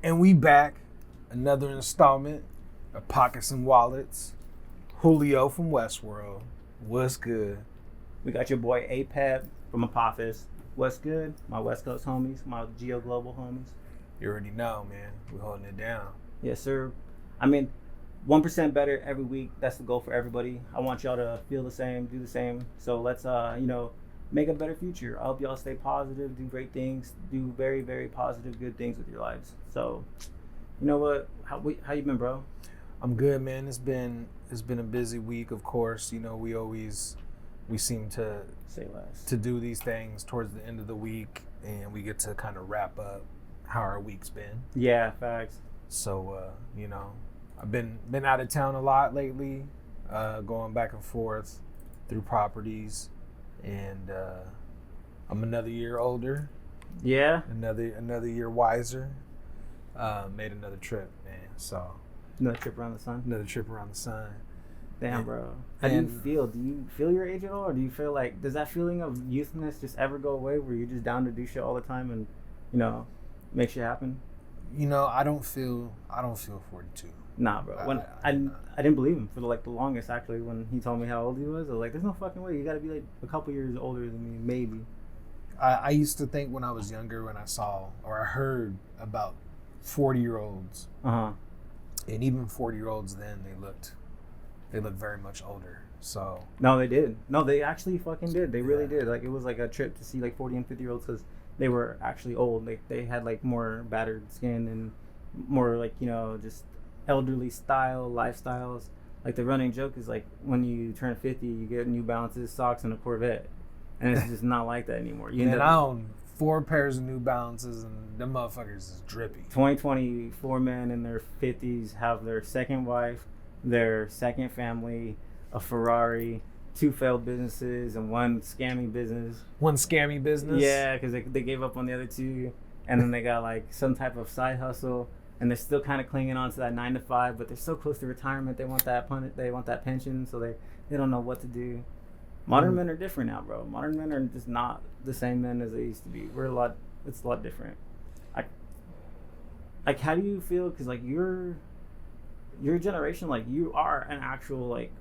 And we back. Another installment of Pockets and Wallets. Julio from Westworld. What's good? We got your boy apep from Apophis. What's good? My West Coast homies, my Geo Global homies. You already know, man. We're holding it down. Yes, sir. I mean, 1% better every week. That's the goal for everybody. I want y'all to feel the same, do the same. So let's, make a better future. I hope y'all stay positive, do great things, do very, very positive, good things with your lives. So, you know what? How you been, bro? I'm good, man. It's been a busy week, of course. You know, we seem to Say less. To do these things towards the end of the week, and we get to kind of wrap up how our week's been. Yeah, facts. So, I've been out of town a lot lately, going back and forth through properties, and I'm another year older. Yeah. Another year wiser. Made another trip, man. So Another trip around the sun. Another trip around the sun. Damn, bro. How do you feel? Do you feel your age at all, or do you feel like, does that feeling of youthness just ever go away, where you're just down to do shit all the time and make shit happen? I don't feel 42. Nah, bro. When I didn't believe him for the longest, actually, when he told me how old he was. I was like, there's no fucking way. You got to be like a couple years older than me, maybe. I used to think when I was younger, when I saw or I heard about 40-year-olds, and even 40-year-olds then, they looked very much older. So no, they did. No, they actually fucking did. They really did. Like, it was like a trip to see like 40 and 50-year-olds because they were actually old. They had like more battered skin and more like just elderly style lifestyles. Like, the running joke is like, when you turn 50, you get New Balances, socks, and a Corvette, and it's just not like that anymore. I own 4 pairs of New Balances, and them motherfuckers is drippy. 2024 men in their 50s have their second wife, their second family, a Ferrari, 2 failed businesses, and 1 scammy business. Yeah, because they gave up on the other 2, and then they got like some type of side hustle, and they're still kind of clinging on to that 9 to 5, but they're so close to retirement. They want that pension, so they don't know what to do. Modern men are different now, bro. Modern men are just not the same men as they used to be. It's a lot different. Like, how do you feel? Because like your generation, like, you are an actual like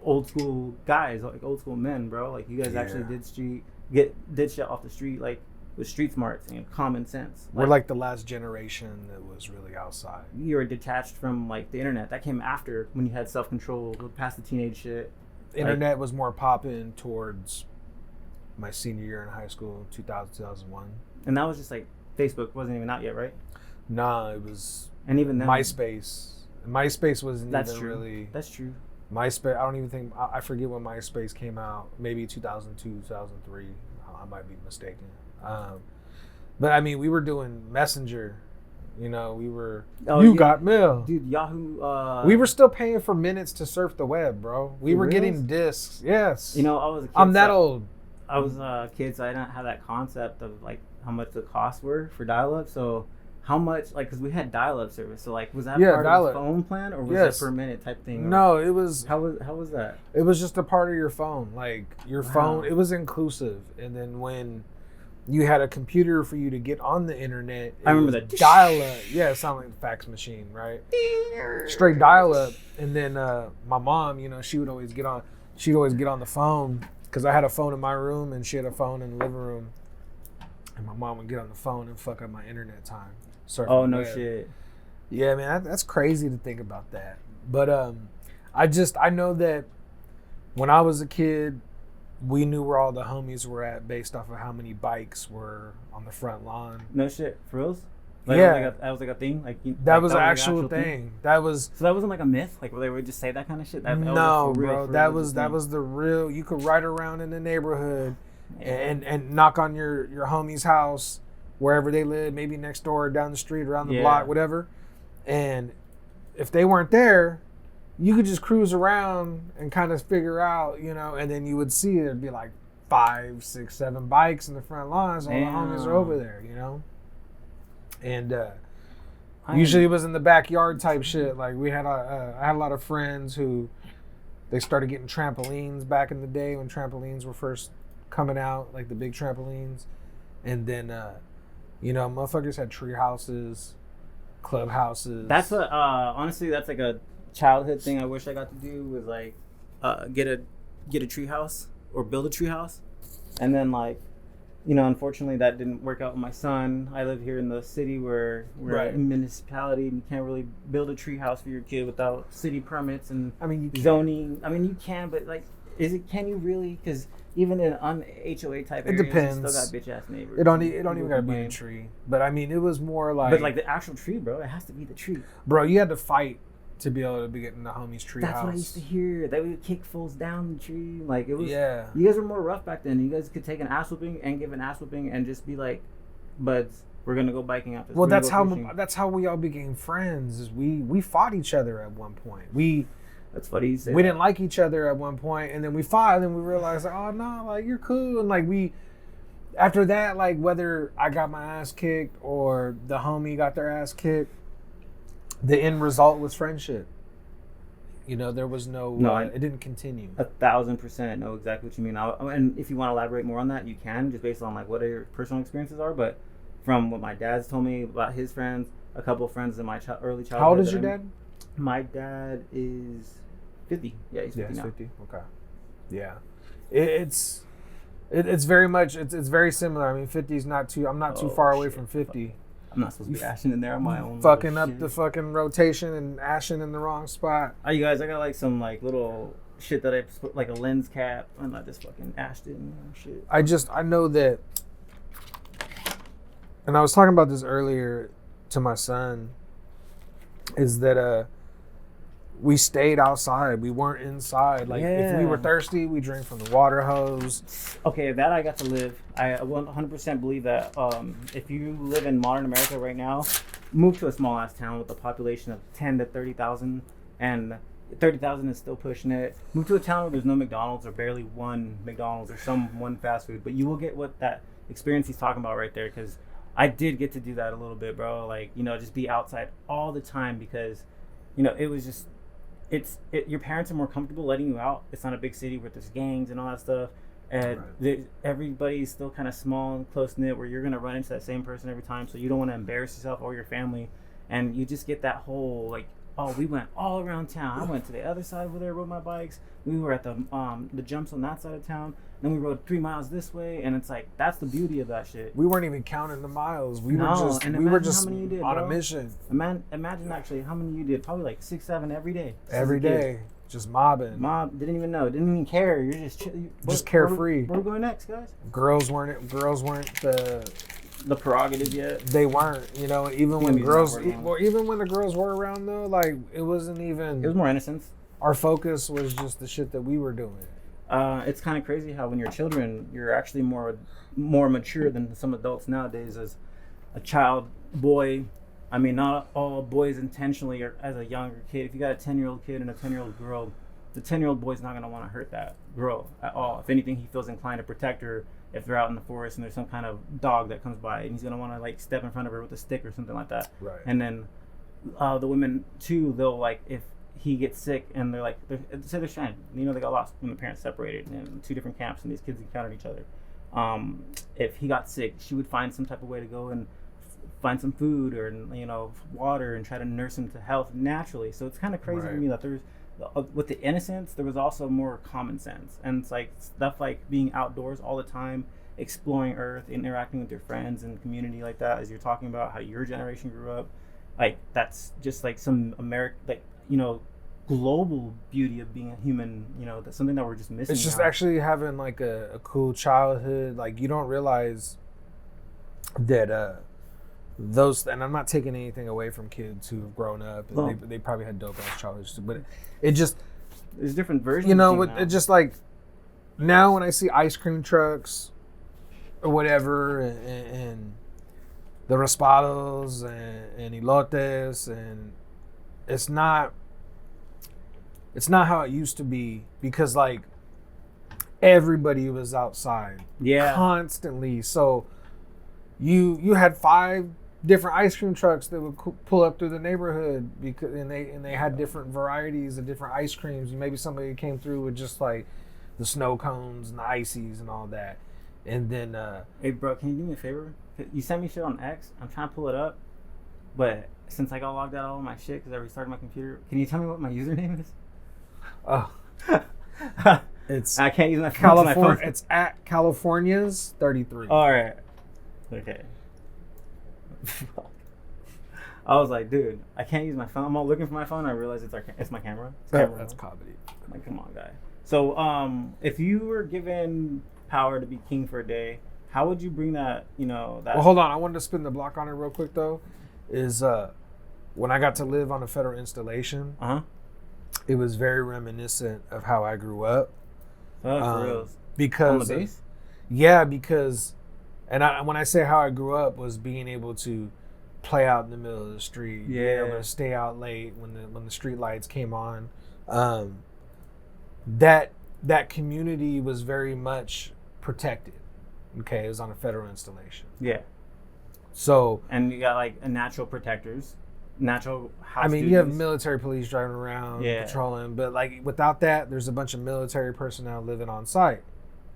old school guys, like old school men, bro. Like, you guys actually did shit off the street, like with street smarts and common sense. We're like the last generation that was really outside. You were detached from like the internet. That came after, when you had self control past the teenage shit. Internet was more popping towards my senior year in high school, 2001. And that was just like, Facebook wasn't even out yet, right? Nah, it was. And even then, MySpace wasn't even true. really. That's true. MySpace, I don't even think, I forget when MySpace came out. Maybe 2002, 2003. I might be mistaken. But I mean, we were doing Messenger. We were. Got mail, dude. Yahoo. We were still paying for minutes to surf the web, bro. We were getting discs. Yes. I was a kid. I'm that old. I was a kid, so I didn't have that concept of like how much the costs were for dial-up. So how much, like, because we had dial-up service. So like, was that part of the phone plan, or was it per minute type thing? No, it was. How was that? It was just a part of your phone. Like, your phone, it was inclusive. And then when you had a computer for you to get on the internet, I remember that dial-up. Yeah, it sounded like a fax machine, right? Straight dial-up. And then my mom, she would always get on. She'd always get on the phone, because I had a phone in my room and she had a phone in the living room. And my mom would get on the phone and fuck up my internet time. Oh, no shit. Yeah, man, that's crazy to think about that. But I know that when I was a kid, we knew where all the homies were at based off of how many bikes were on the front lawn. No shit, for reals? Like, yeah, that was like a thing. That was an actual thing. That was. So that wasn't like a myth, like where they would just say that kind of shit. No, bro. That was the real. You could ride around in the neighborhood, and knock on your homie's house, wherever they live, maybe next door, down the street, around the block, whatever. And if they weren't there, you could just cruise around and kind of figure out, and then you would see it'd be like 5, 6, 7 bikes in the front lawns. All the homies are over there, And usually it was in the backyard type shit. Like, we had I had a lot of friends who, they started getting trampolines back in the day when trampolines were first coming out, like the big trampolines. And then, motherfuckers had tree houses, clubhouses. That's a honestly, that's like a childhood thing. I wish I got to do was like get a tree house or build a tree house, and then like, you know, unfortunately that didn't work out with my son. I live here in the city where we're a municipality, and you can't really build a tree house for your kid without city permits and zoning. I mean, you can, but like, can you really? Because even in HOA type areas, depends. You still got bitch ass neighbors. It don't even gotta be a tree. But I mean, it was more like. But like the actual tree, bro, it has to be the tree. Bro, you had to fight to be able to be getting the homie's tree house. That's what I used to hear. They would kick fools down the tree. Like it was. Yeah. You guys were more rough back then. You guys could take an ass whooping and give an ass whooping and just be like, buds, we're gonna go biking after this. Well, that's how we all became friends. Is we fought each other at one point. That's funny you say. We didn't like each other at one point, and then we fought, and then we realized, like, oh no, like you're cool, and like after that, like whether I got my ass kicked or the homie got their ass kicked, the end result was friendship. You know, there was it didn't continue. 1,000% know exactly what you mean. And if you want to elaborate more on that, you can, just based on like what your personal experiences are. But from what my dad's told me about his friends, a couple of friends in my early childhood. How old is your dad? My dad is 50. Yeah, he's 50 now. 50. Okay. Yeah, it's very much it's very similar. I mean, 50 is not too. I'm not too far away from 50. I'm not supposed to be ashing in there on my own. Fucking up the fucking rotation and ashing in the wrong spot. Oh, you guys, I got like some like little shit that I put like a lens cap and I just fucking ashed it and shit. I know that, and I was talking about this earlier to my son, is that we stayed outside. We weren't inside. Like if we were thirsty, we drank from the water hose. Okay, that I got to live. I 100% believe that if you live in modern America right now, move to a small ass town with a population of 10 to 30,000, and 30,000 is still pushing it. Move to a town where there's no McDonald's or barely one McDonald's or one fast food, but you will get what that experience he's talking about right there. Because I did get to do that a little bit, bro. Like, you know, just be outside all the time because, you know, it was just. Your parents are more comfortable letting you out. It's not a big city where there's gangs and all that stuff, and everybody's still kind of small and close knit. Where you're gonna run into that same person every time, so you don't want to embarrass yourself or your family, and you just get that whole like, oh, we went all around town. I went to the other side over there, rode my bikes. We were at the jumps on that side of town. Then we rode 3 miles this way, and it's like that's the beauty of that shit. We weren't even counting the miles. We were just on a mission. Imagine actually how many you did. Probably like 6, 7 every day. Every day, just mobbing. Didn't even care. You're just carefree. Where are we going next, guys? Girls weren't the prerogative yet. They weren't. You know, even when the girls were around though, like it wasn't even. It was more innocence. Our focus was just the shit that we were doing. It's kind of crazy how when you're children, you're actually more mature than some adults nowadays. As a child boy, I mean, not all boys intentionally or as a younger kid. If you got a 10-year-old kid and a 10-year-old girl, the 10-year-old boy's not going to want to hurt that girl at all. If anything, he feels inclined to protect her if they're out in the forest and there's some kind of dog that comes by and he's going to want to like step in front of her with a stick or something like that. Right. And then the women too, they'll like, if he gets sick and say they're stranded, you know, they got lost when the parents separated in 2 different camps and these kids encountered each other. If he got sick, she would find some type of way to go and find some food or, you know, water and try to nurse him to health naturally. So it's kind of crazy to me that there's with the innocence, there was also more common sense, and it's like stuff like being outdoors all the time, exploring Earth, interacting with your friends and community like that. As you're talking about how your generation grew up, like that's just like some like, you know, global beauty of being a human. You know, that's something that we're just missing. It's just now. Actually having like a cool childhood. Like you don't realize that those, and I'm not taking anything away from kids who have grown up and they probably had dope ass childhoods, but it just, there's different versions. You know, it just like now when I see ice cream trucks or whatever and the raspados and elotes, and it's not how it used to be, because like everybody was outside constantly. So you had 5 different ice cream trucks that would pull up through the neighborhood and they had different varieties of different ice creams. And maybe somebody came through with just like the snow cones and the ices and all that. And then hey bro, can you do me a favor? You sent me shit on X. I'm trying to pull it up, but since I got logged out of all my shit because I restarted my computer, can you tell me what my username is? Oh, it's I can't use my California. It's at California's 33. All right. Okay. I was like, dude, I can't use my phone. I'm all looking for my phone. And I realize it's my camera. That's comedy. I'm like, come on, guy. So, if you were given power to be king for a day, how would you bring that? That. Well, hold on. I wanted to spin the block on it real quick though. Is when I got to live on a federal installation. It was very reminiscent of how I grew up. Oh, for real. Because on the base? Yeah, because when I say how I grew up was being able to play out in the middle of the street, being able to stay out late when the street lights came on. That community was very much protected. Okay, it was on a federal installation. Yeah. So and you got like natural protectors. Natural house duties. You have military police driving around, patrolling, but like without that, there's a bunch of military personnel living on site.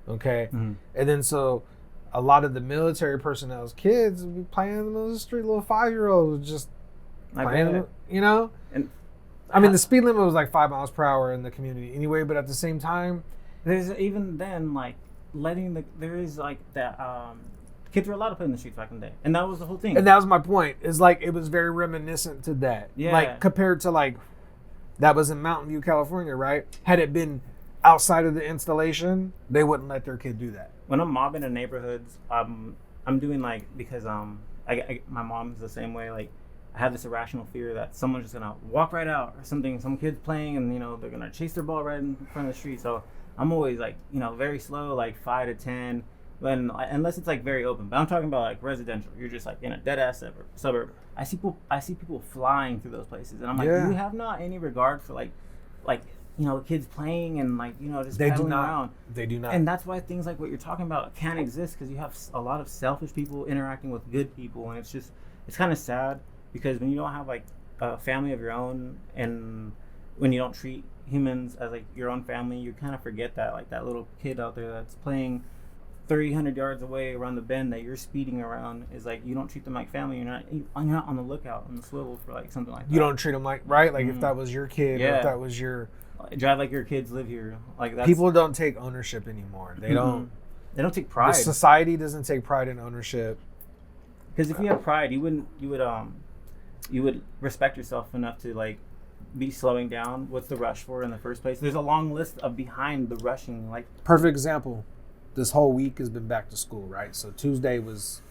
Okay, and then so a lot of the military personnel's kids would be playing in the middle of the street. Little 5-year-olds just playing, And I mean, the speed limit was like 5 miles per hour in the community anyway. But at the same time, there's even then like there is like that. Kids were allowed to play in the streets back in the day. And that was the whole thing. And that was my point. Is like it was very reminiscent to that. Yeah. Like compared to like that was in Mountain View, California, right? Had it been outside of the installation, they wouldn't let their kid do that. When I'm mobbing in neighborhoods, I'm doing like because my mom's the same way. Like I have this irrational fear that someone's just gonna walk right out or something. Some kid's playing and they're gonna chase their ball right in front of the street. So I'm always like very slow, like 5 to 10. Unless it's like very open, but I'm talking about like residential. You're just like in a dead ass suburb. I see people flying through those places, and I'm like, you have not any regard for like kids playing and just pedaling around. They do not, and that's why things like what you're talking about can't exist because you have a lot of selfish people interacting with good people, and it's kind of sad because when you don't have like a family of your own, and when you don't treat humans as like your own family, you kind of forget that like that little kid out there that's playing 300 yards away around the bend that you're speeding around is like you don't treat them like family. You're not on the lookout on the swivel for like something like that. You don't treat them like if that was your kid or if that was your drive like your kids live here. Like that's, people don't take ownership anymore. They don't take pride. The society doesn't take pride in ownership. Because if you had pride, you would respect yourself enough to like be slowing down. What's the rush for in the first place? There's a long list of behind the rushing. Like perfect example. This whole week has been back to school, right? So Tuesday was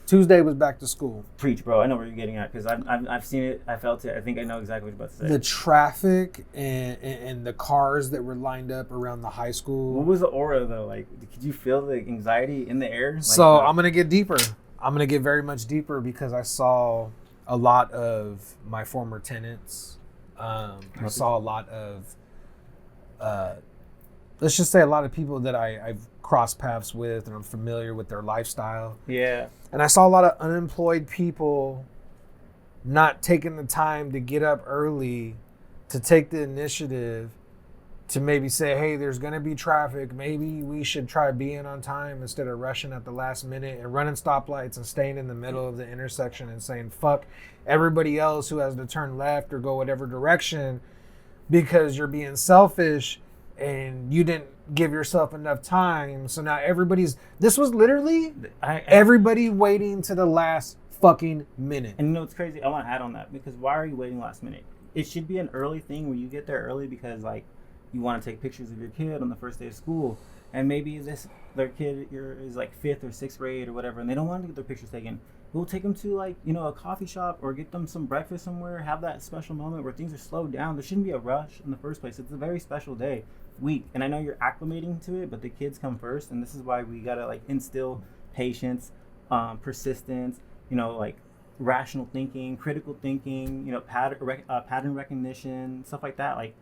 back to school. Preach, bro. I know where you're getting at because I've seen it. I felt it. I think I know exactly what you're about to say. The traffic and the cars that were lined up around the high school. What was the aura though? Like, could you feel the anxiety in the air? Like, so I'm gonna get deeper. I'm gonna get very much deeper because I saw a lot of my former tenants. I saw a lot of, let's just say, a lot of people that I've crossed paths with and I'm familiar with their lifestyle. Yeah. And I saw a lot of unemployed people not taking the time to get up early to take the initiative to maybe say, hey, there's going to be traffic. Maybe we should try being on time instead of rushing at the last minute and running stoplights and staying in the middle of the intersection and saying, fuck everybody else who has to turn left or go whatever direction because you're being selfish and you didn't give yourself enough time. So now this was literally everybody waiting to the last fucking minute. And what's crazy, I want to add on that because why are you waiting last minute? It should be an early thing where you get there early because like you want to take pictures of your kid on the first day of school, and maybe their kid is like 5th or 6th grade or whatever, and they don't want to get their pictures taken. We'll take them to like a coffee shop or get them some breakfast somewhere. Have that special moment where things are slowed down. There shouldn't be a rush in the first place. It's a very special week, and I know you're acclimating to it, but the kids come first, and this is why we gotta like instill patience, persistence. Like rational thinking, critical thinking. Pattern recognition, stuff like that. Like.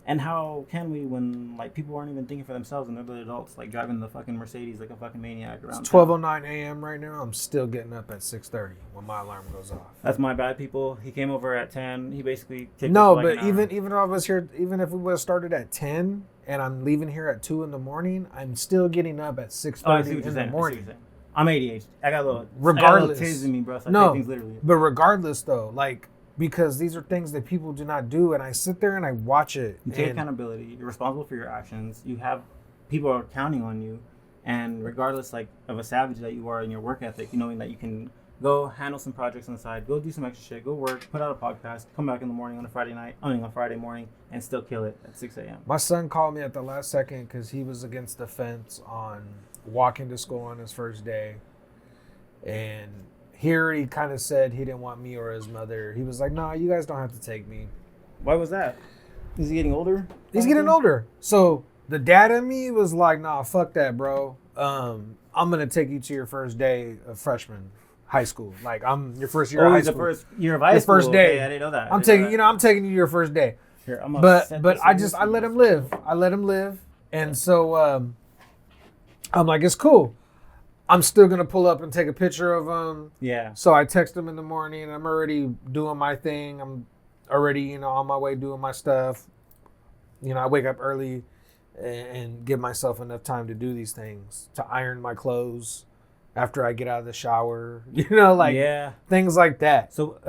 And how can we when like people aren't even thinking for themselves and they're the adults like driving the fucking Mercedes like a fucking maniac around? It's 12:09 a.m. right now. I'm still getting up at 6:30 when my alarm goes off. That's my bad, people. He came over at 10. He basically kicked no, us like but even if I was here, even if we would have started at 10 and I'm leaving here at 2 in the morning, I'm still getting up at 6:30 in the morning. I'm ADHD. I got a little regardless tiz in me, bro. So I take things literally. But regardless though, like because these are things that people do not do, and I sit there and I watch it. You take accountability. You're responsible for your actions. You have people are counting on you, and regardless like of a savage that you are in your work ethic, you knowing that you can go handle some projects on the side, go do some extra shit, go work, put out a podcast, come back in the morning on a Friday morning, and still kill it at 6 a.m. My son called me at the last second because he was against the fence on walking to school on his first day, and he already kind of said he didn't want me or his mother. He was like, "Nah, you guys don't have to take me." Why was that? Is he getting older? He's getting older. So the dad in me was like, "Nah, fuck that, bro. I'm gonna take you to your first day of freshman high school. Like, I'm your first year of high school. First year of high school. First day. Okay, I didn't know that. I'm taking you to your first day. Here, but I let him live. I let him live, and so I'm like, it's cool. I'm still gonna pull up and take a picture of him. Yeah. So I text him in the morning. I'm already doing my thing. I'm already, on my way doing my stuff. I wake up early and give myself enough time to do these things, to iron my clothes after I get out of the shower, things like that. So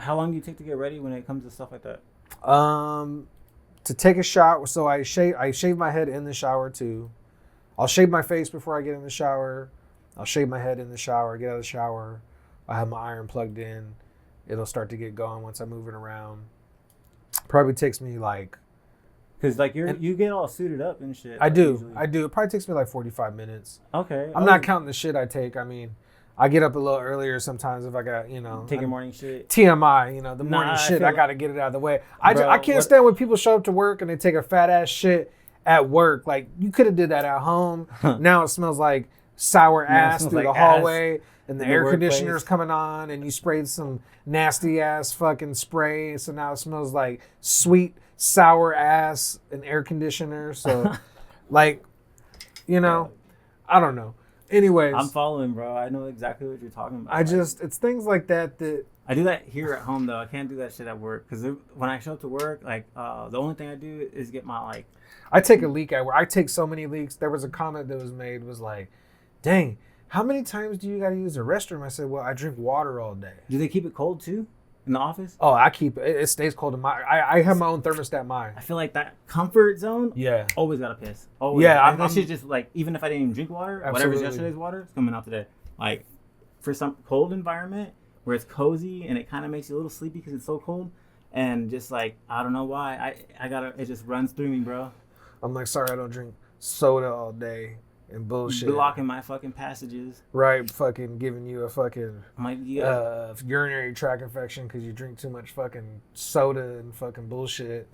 how long do you take to get ready when it comes to stuff like that? To take a shower. So I shave my head in the shower too. I'll shave my face before I get in the shower. I'll shave my head in the shower, get out of the shower. I have my iron plugged in. It'll start to get going once I move it around. Probably takes me like... Because like you get all suited up and shit. I do. It probably takes me like 45 minutes. Okay. I'm not counting the shit I take. I mean, I get up a little earlier sometimes if I got, Take your morning shit. TMI, the morning shit. I got to get it out of the way. I can't stand when people show up to work and they take a fat ass shit at work. Like, you could have did that at home. Now it smells like sour ass through the hallway. And the air conditioner's coming on, and you sprayed some nasty ass fucking spray, so now it smells like sweet sour ass and air conditioner. So, I don't know. Anyways, I'm following, bro. I know exactly what you're talking about. It's things like that I do that here at home though. I can't do that shit at work because when I show up to work, the only thing I do is get my I take a leak at work. I take so many leaks. There was a comment that was made was like, "Dang. How many times do you got to use the restroom?" I said, "Well, I drink water all day." Do they keep it cold too in the office? Oh, I keep it. It stays cold in my. I have my own thermostat. I feel like that comfort zone. Yeah. Always gotta piss. Always. Yeah. That shit just even if I didn't even drink water, whatever's yesterday's water, it's coming out today. Like for some cold environment where it's cozy and it kind of makes you a little sleepy because it's so cold, and just I don't know why I gotta. It just runs through me, bro. I'm like, sorry, I don't drink soda all day. And bullshit. Blocking my fucking passages. Right, fucking giving you a fucking yeah. Urinary tract infection because you drink too much fucking soda and fucking bullshit.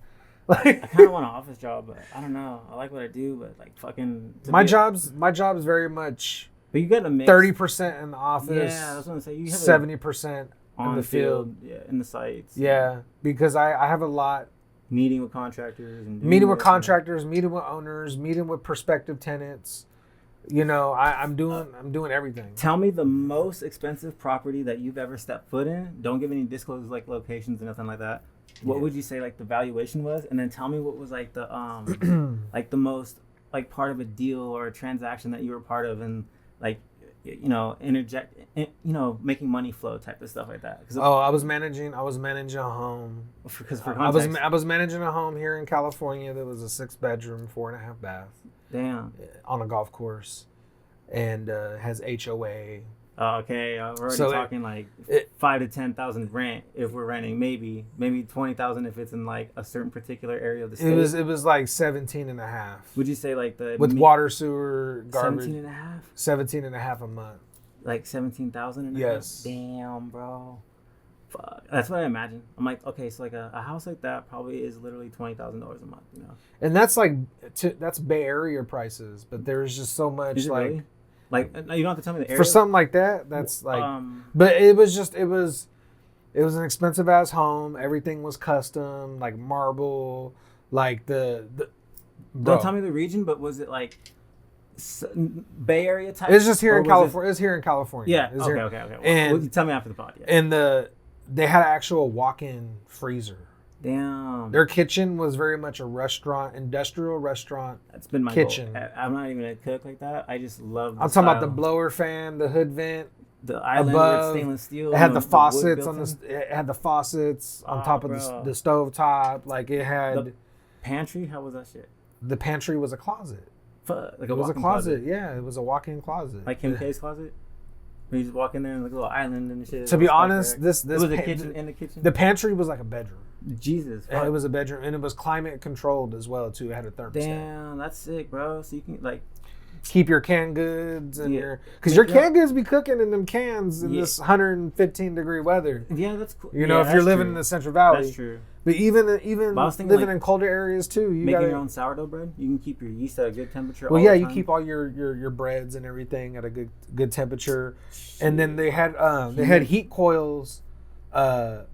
I kind of want an office job, but I don't know. I like what I do, but fucking... My job's very much... But you got a mix. 30% in the office. Yeah, that's what I'm saying. You have 70% in the field. Yeah, in the sites. Yeah, because I have a lot... Meeting with contractors. Meeting with owners, meeting with prospective tenants. I'm doing everything. Tell me the most expensive property that you've ever stepped foot in. Don't give any disclosed locations or nothing like that. What would you say the valuation was? And then tell me what was the the most part of a deal or a transaction that you were part of and interject making money flow type of stuff like that. I was managing a home. I was managing a home here in California that was a 6-bedroom, 4.5 bath. Damn. On a golf course, and has HOA. Okay, we're already talking 5 to 10,000 rent if we're renting. Maybe 20,000 if it's in a certain particular area of the state. It was 17 and a half. Would you say with water, sewer, garbage? 17 and a half. 17 and a half a month. 17,000. Yes. Damn, bro. Fuck. That's what I imagine. I'm okay, so a house like that probably is literally $20,000 a month, And that's that's Bay Area prices, but there's just so much is it really? You don't have to tell me the area. For something like that, that's but it was an expensive ass home. Everything was custom, marble, the Don't tell me the region, but was it Bay Area type? It's just here in California. It's here in California. Yeah. Okay. Well, and tell me after the pod. Yeah. And they had an actual walk-in freezer. Damn. Their kitchen was very much a restaurant, industrial restaurant. That's been my kitchen. goal. I'm not even a cook like that. I just love. I'm talking about the blower fan, the hood vent. The island above. with stainless steel. It had the wood faucets built on in. it had the faucets on top of bro. the stove top. Like it had The pantry. How was that shit? the pantry was a closet. Fuck, like It was a walk-in closet. Yeah, it was a walk-in closet. Like Kim K's closet. Where you just walk in there and like a little island and shit. To be honest, this it was a kitchen in the kitchen. The pantry was like a bedroom. Jesus. And it was a bedroom, and it was climate controlled as well too. It had a thermostat. Damn, that's sick, bro. So you can like keep your canned goods and Yeah. because your canned goods be cooking in them cans in Yeah. this 115-degree weather. Yeah, that's cool. You know, if you're living in the Central Valley. That's true. But even But I was thinking, living like, in colder areas too, you making gotta, your own sourdough bread, you can keep your yeast at a good temperature. well, all yeah, the you time. keep all your breads and everything at a good temperature, and then they had heat coils, What?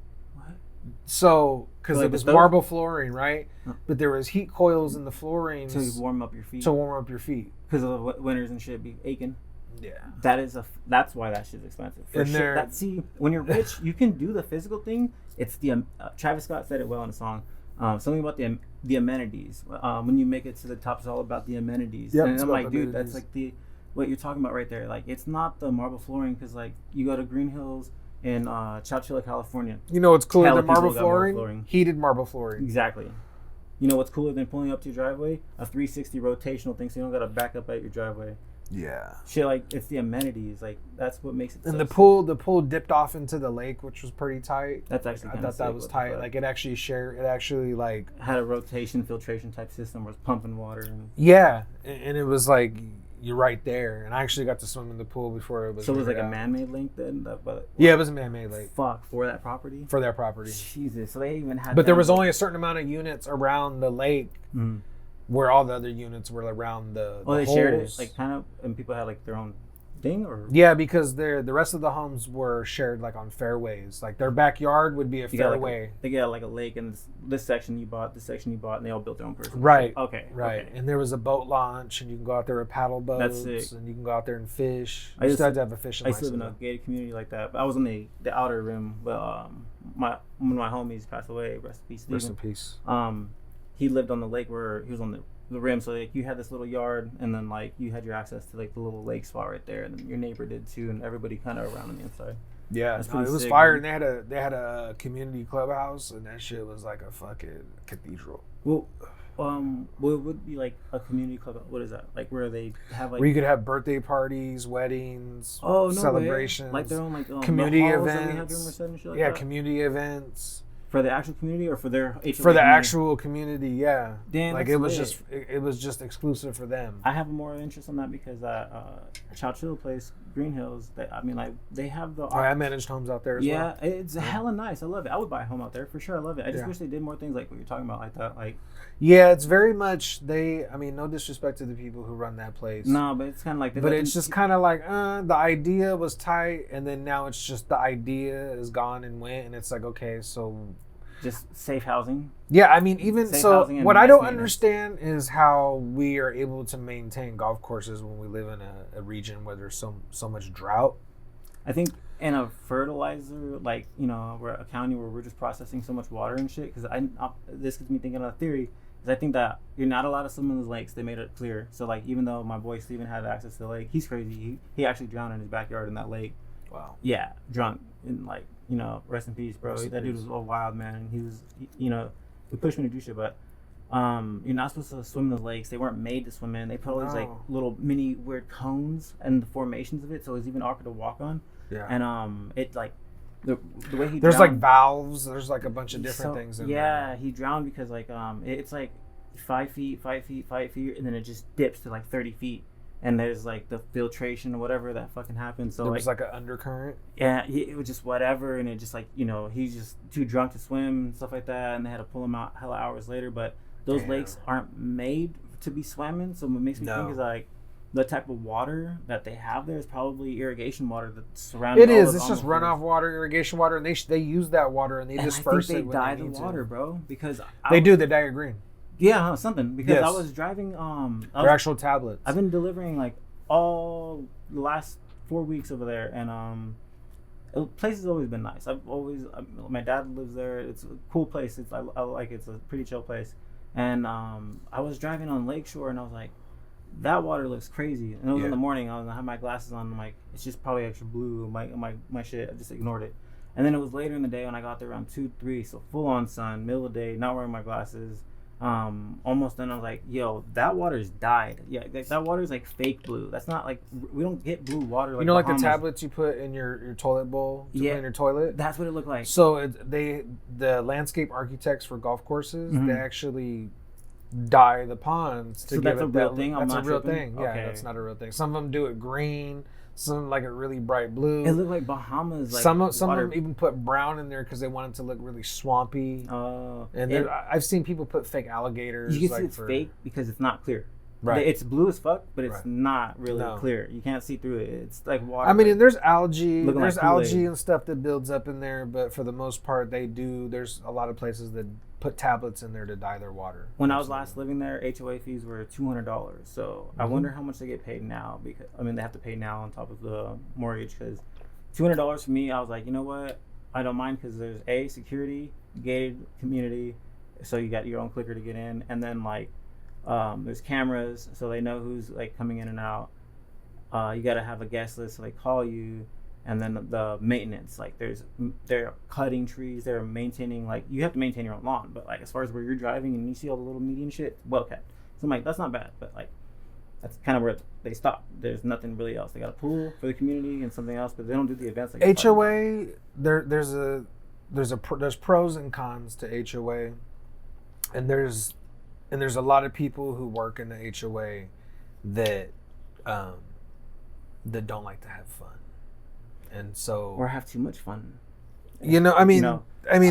so because Like it the was stove? marble flooring, right? Huh. But there was heat coils in the flooring To warm up your feet. to warm up your feet. Because of the winters and shit be aching. Yeah. That's why that shit's expensive. For And shit. they're- See, when you're rich, you can do the physical thing. It's the Travis Scott said it well in a song. Something about the amenities. When you make it to the top, it's all about the amenities. Yep, And it's I'm about like, the dude, that's amenities. like what you're talking about right there. Like, it's not the marble flooring because like you go to Green Hills in Chowchilla, California. You know what's cooler Hella than marble people got marble flooring? flooring. Heated marble flooring. Exactly. You know what's cooler than pulling up to your driveway? A 360 rotational thing, so you don't gotta back up at your driveway. Yeah. Shit, like it's the amenities. Like that's what makes it. And so the sick. pool dipped off into the lake, which was pretty tight. That's actually. I kinda thought that sick. was What the tight. fuck? Like it actually like had a rotation filtration type system where it's pumping water and. yeah, and it was like you're right there. And I actually got to swim in the pool before it was. So it was like rented a out. man-made lake then. But Yeah, it was a man-made lake fuck for that property. for their property. Jesus, so they even had. But there them- was only a certain amount of units around the lake, Mhm. where all the other units were around the. Oh, they holes. shared it, like kind of, and people had like their own thing, or Yeah, because the rest of the homes were shared like on fairways. Like their backyard would be a you got, fairway. they got like a lake, and this section you bought, this section you bought, and they all built their own person. Right. Okay. Right, Okay. and there was a boat launch, and you can go out there with paddle boats, That's sick. and you can go out there and fish. I You used still have to- to have a fishing I used to live in license. a gated community like that, but I was on the outer rim. But one of my homies passed away. Rest in peace, Rest in Steven. peace. He lived on the lake where he was on the rim, so like you had this little yard, and then like you had your access to like the little lake spot right there, and then your neighbor did too, and everybody kind of around on the inside. Yeah, That's no, pretty it was sick, fire, man. and they had a community clubhouse, and that shit was like a fucking cathedral. Well, what would be like a community club? What is that? Like where they have like Where you could have birthday parties, weddings, oh no celebrations, way. Like their own like community halls that we have events. during Merced and shit like yeah, that? community events For the actual community or for their HOA for the community? actual community. Yeah, Damn, like that's it was lit. just it was just exclusive for them. I have more interest on that because that Chowchilla place, Green Hills, they have the I managed homes out there as yeah, well. it's hella nice. I love it. I would buy a home out there for sure. I love it. I just Yeah. wish they did more things like what you're talking about, like that. Like Yeah, it's very much I mean, no disrespect to the people who run that place. no, but it's kind of like. But it's just kind of like, the idea was tight, and then now it's just the idea is gone and went, and it's like, okay, so just safe housing. yeah, I mean, even Safe so, housing and what I nice don't maintenance. understand is how we are able to maintain golf courses when we live in a region where there's so much drought. I think in a fertilizer, like we're a county where we're just processing so much water and shit. Because this gets me thinking of a theory. Is I think that you're not allowed to swim in those lakes. They made it clear. So like, even though my boy Steven had access to the lake, he's crazy. He actually drowned in his backyard in that lake. Wow. Yeah, drunk and like rest in peace, bro. Rest in That dude peace. was a wild man. He was, he pushed me to do shit, but you're not supposed to swim in the lakes. They weren't made to swim in. They put all these like No. little mini weird cones and the formations of it, so it's even awkward to walk on. Yeah. And it like the way he There's like drowned, valves. There's like a bunch of different so- things in yeah, there. he drowned because like it's like 5 feet, and then it just dips to like 30 feet. And there's like the filtration or whatever that fucking happened. So There like, was like an undercurrent. yeah, it was just whatever, and it just like he's just too drunk to swim and stuff like that, and they had to pull him out hella hours later. But those Damn. lakes aren't made to be swam in, so what makes me No. think is like the type of water that they have there is probably irrigation water that's surrounding. It all is. of It's just almost- runoff water, irrigation water, and they use that water and they And disperse I it think they when dye they the need water, to. bro, because They do. They dye it green. Yeah, something because I Yes. was driving. They're actual tablets. I've been delivering like all the last 4 weeks over there, and the place has always been nice. My dad lives there. It's a cool place. I like it. It's a pretty chill place. And I was driving on Lakeshore, and I was like, that water looks crazy. And it was in the morning. I had my glasses on. I'm like, it's just probably extra blue. My shit. I just ignored it. And then it was later in the day when I got there around 2, 3. So full on sun, middle of the day, not wearing my glasses. Almost then I was like, yo, that water's dyed. Yeah, that water is like fake blue. That's not like, we don't get blue water. Like, you know, like the tablets you put in your toilet bowl to clean your toilet. That's what it looked like. So the landscape architects for golf courses, they actually dye the ponds to give that's it a real thing. That's a real tripping? thing. Yeah, that's not a real thing. Some of them do it green. Some like a really bright blue. It looked like Bahamas. Like some of them even put brown in there because they want it to look really swampy. Oh, and I've seen people put fake alligators. You can see it's fake because it's not clear. Right. It's blue as fuck, but it's not really clear. You can't see through it. It's like water. I mean, and there's algae. There's like algae and stuff that builds up in there, but for the most part, there's a lot of places that put tablets in there to dye their water. When I was last living there, HOA fees were $200. So I wonder how much they get paid now, because I mean they have to pay now on top of the mortgage. Because $200 for me, I was like, you know what, I don't mind, because there's security, gated community, so you got your own clicker to get in, and then like there's cameras, so they know who's like coming in and out. You got to have a guest list, so they call you. And then the maintenance, like they're cutting trees, they're maintaining, like you have to maintain your own lawn, but like as far as where you're driving and you see all the little median shit, well kept. So I'm like, that's not bad, but like that's kind of where they stop. There's nothing really else. They got a pool for the community and something else, but they don't do the events like HOA. There's pros and cons to HOA, and there's a lot of people who work in the HOA that don't like to have fun. And so, or have too much fun. You know, I mean,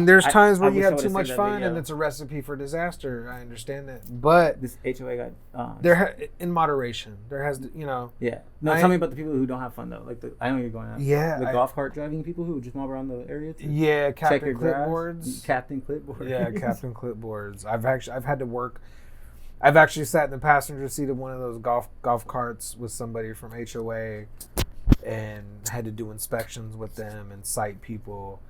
there's times where you have too much fun and it's a recipe for disaster. I understand that, but this HOA got in moderation. There has, Yeah. No, tell me about the people who don't have fun though. Like I know you're going out. Yeah. The golf cart driving people who just mob around the area. Yeah, Captain Clipboards. Captain Clipboards. Yeah, Captain Clipboards. I've had to work. I've actually sat in the passenger seat of one of those golf carts with somebody from HOA. And had to do inspections with them and cite people,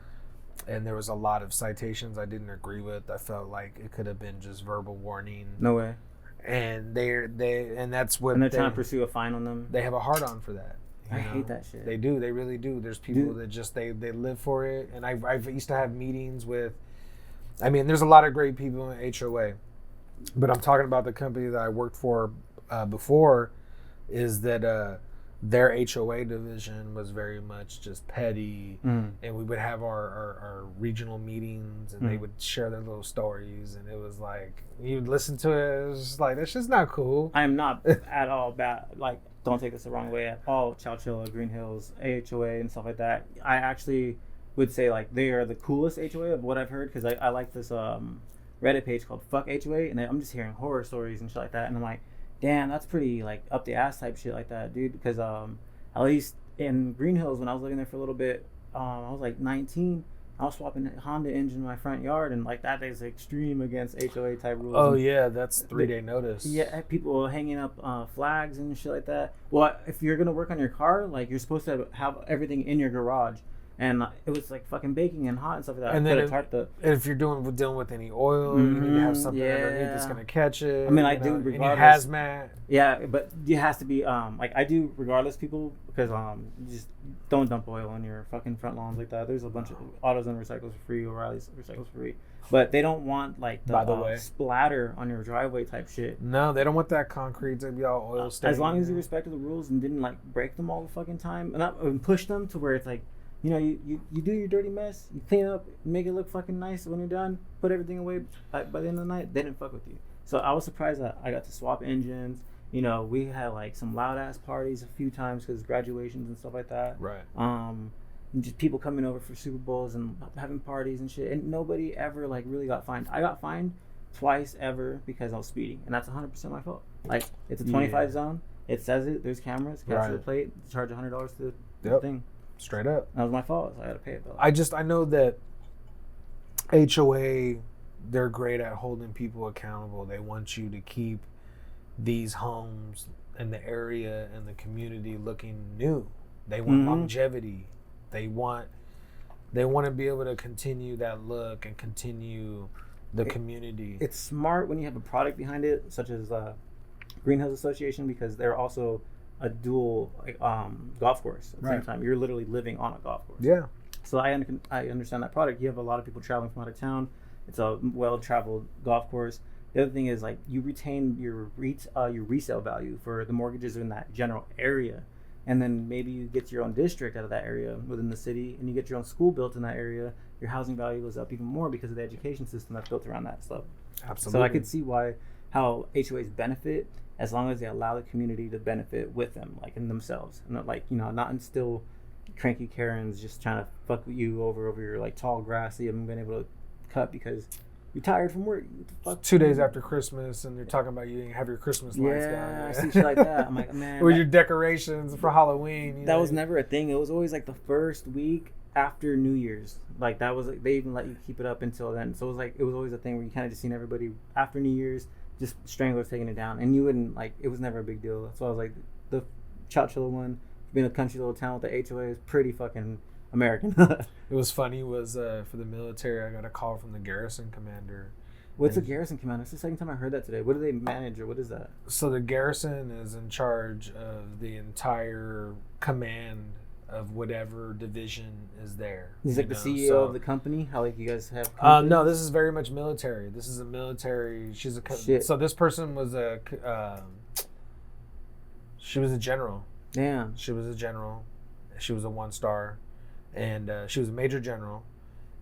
and there was a lot of citations I didn't agree with. I felt like it could have been just verbal warning. No way. And that's what. And they're trying to pursue a fine on them. They have a hard on for that. I hate that shit. They do. They really do. There's people that just they live for it. And I used to have meetings with. I mean, there's a lot of great people in HOA, but I'm talking about the company that I worked for before. Is that their HOA division was very much just petty, and we would have our regional meetings, and they would share their little stories, and it was like you'd listen to it. It was just like, that's just not cool. I am not at all bad. Like, don't take this the wrong way at all. Chowchilla, Green Hills, AHOA, and stuff like that. I actually would say like they are the coolest HOA of what I've heard, because I like this Reddit page called Fuck HOA, and I'm just hearing horror stories and shit like that, and I'm like, damn, that's pretty like up the ass type shit like that, dude. Because at least in Green Hills, when I was living there for a little bit, I was like 19. I was swapping a Honda engine in my front yard, and like that is extreme against HOA type rules. Oh yeah, that's 3-day notice. Yeah, people hanging up flags and shit like that. Well, if you're gonna work on your car, like you're supposed to have everything in your garage. And it was like fucking baking and hot and stuff like that. And then if you're dealing with any oil, you need to have something underneath that's gonna catch it. I mean, I do regardless. Any hazmat. Yeah, but it has to be like I do regardless, people, because just don't dump oil on your fucking front lawns like that. There's a bunch of autos and recycles for free, O'Reilly's recycles for free, but they don't want like the splatter on your driveway type shit. No, they don't want that concrete to be all oil stained. As long as you respected the rules and didn't like break them all the fucking time, and push them to where it's like, you know, you do your dirty mess, you clean up, make it look fucking nice. When you're done, put everything away. By the end of the night, they didn't fuck with you. So I was surprised that I got to swap engines. You know, we had like some loud ass parties a few times because graduations and stuff like that. Right. And just people coming over for Super Bowls and having parties and shit. And nobody ever like really got fined. I got fined twice ever because I was speeding, and that's 100% my fault. Like, it's a 25 zone. It says it. There's cameras. Capture the plate. Charge $100 to the thing. Straight up. That was my fault, so I had to pay it though. I know that HOA, they're great at holding people accountable. They want you to keep these homes in the area and the community looking new. They want longevity. They want to be able to continue that look and continue the community. It's smart when you have a product behind it, such as greenhouse association because they're also a dual golf course at the same time. You're literally living on a golf course. Yeah. So I understand that product. You have a lot of people traveling from out of town. It's a well-traveled golf course. The other thing is like you retain your resale value for the mortgages in that general area, and then maybe you get your own district out of that area within the city, and you get your own school built in that area. Your housing value goes up even more because of the education system that's built around that stuff. Absolutely. So I could see how HOAs benefit as long as they allow the community to benefit with them, like in themselves, and not instill cranky Karens just trying to fuck you over your like tall grass that you haven't been able to cut because you're tired from work. 2 days after Christmas, and you're talking about you didn't have your Christmas lights down. Yeah, I see shit like that. I'm like, man. Or your decorations for Halloween. That was never a thing. It was always like the first week after New Year's. Like that was like, they even let you keep it up until then. So it was always a thing where you kind of just seen everybody after New Year's, just stranglers taking it down, and you wouldn't like. It was never a big deal. So I was like, the Chowchilla one, being a country little town with the HOA is pretty fucking American. It was funny was for the military, I got a call from the garrison commander. What's a garrison commander? It's the second time I heard that today. What do they manage, or what is that? So the garrison is in charge of the entire command of whatever division is there. He's like the CEO of the company. How like you guys have? No, this is very much military. This is a military. She's a so this person was she was a general. Damn. She was a general. She was a 1-star, and she was a major general,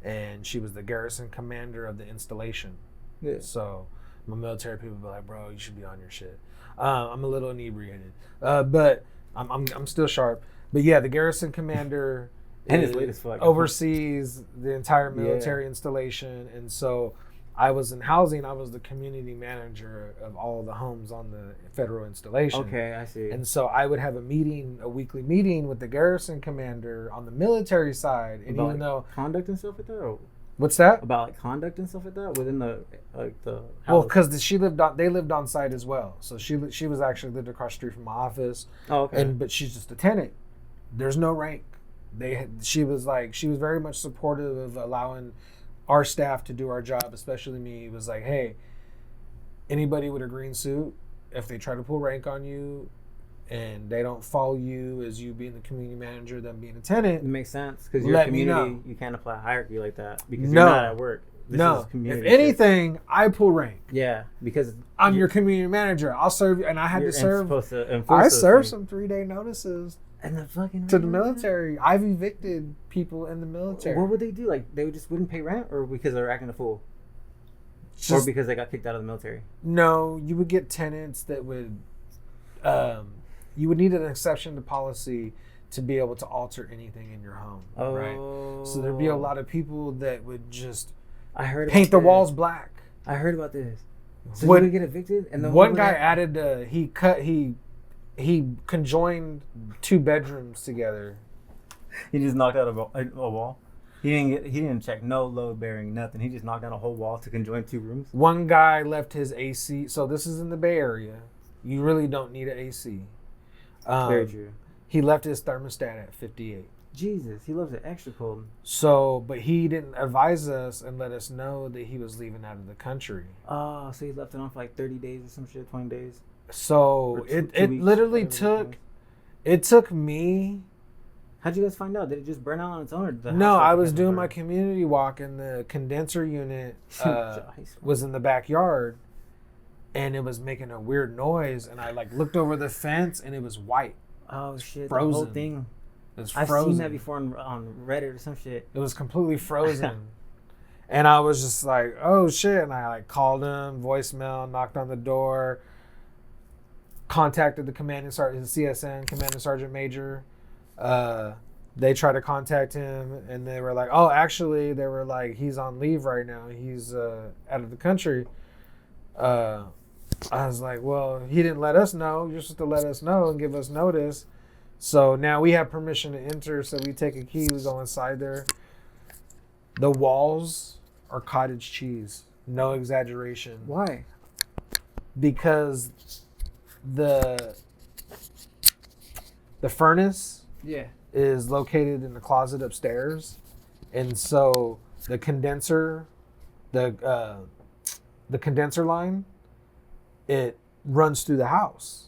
and she was the garrison commander of the installation. Yeah. So my military people be like, bro, you should be on your shit. I'm a little inebriated, but I'm still sharp. But yeah, the garrison commander and his latest fuck oversees the entire military installation, and so I was in housing. I was the community manager of all the homes on the federal installation. Okay, I see. And so I would have a weekly meeting with the garrison commander on the military side, and about even though conduct and stuff like that. Or what's that about like conduct and stuff like that within the house? Well, because they lived on site as well. So she was actually lived across the street from my office. Oh, okay. But she's just a tenant. There's no rank. She was very much supportive of allowing our staff to do our job, especially me. It was like, hey, anybody with a green suit, if they try to pull rank on you and they don't follow you as you being the community manager, them being a tenant, it makes sense because your community, you can't apply hierarchy like that because you're not at work. This is if anything, I pull rank. Yeah, because I'm your community manager. I'll serve you, and I had to serve. I served some 3-day notices. And the fucking to the military. I've evicted people in the military. What would they do? Like they just wouldn't pay rent, or because they're acting a fool, or because they got kicked out of the military? No, you would get tenants that would. You would need an exception to policy to be able to alter anything in your home. Oh. Right. So there'd be a lot of people that would just. I heard paint the walls black. I heard about this. So you would get evicted, and the one guy added he conjoined 2 bedrooms together. He just knocked out a wall. He didn't check no load bearing, nothing. He just knocked down a whole wall to conjoin 2 rooms. One guy left his AC. So this is in the Bay Area. You really don't need an AC. Very true. He left his thermostat at 58. Jesus, he loves it extra cold. So, but he didn't advise us and let us know that he was leaving out of the country. Oh, so he left it on for like 30 days or some shit, 20 days. So it literally took me. How'd you guys find out? Did it just burn out on its own? Or did the no, I was doing my community walk and the condenser unit was in the backyard, and it was making a weird noise. And I like looked over the fence and it was white. Oh shit! Frozen. The whole thing. I've seen that before on Reddit or some shit. It was completely frozen. And I was just like, oh shit! And I like called him, voicemail, knocked on the door. Contacted the commanding sergeant, CSN, commanding sergeant major. They tried to contact him, and they were like, "Oh, actually, they were like, he's on leave right now. He's out of the country." I was like, "Well, he didn't let us know. You're supposed to let us know and give us notice." So now we have permission to enter. So we take a key. We go inside there. The walls are cottage cheese. No exaggeration. Why? Because the furnace is located in the closet upstairs, and so the condenser line, runs through the house,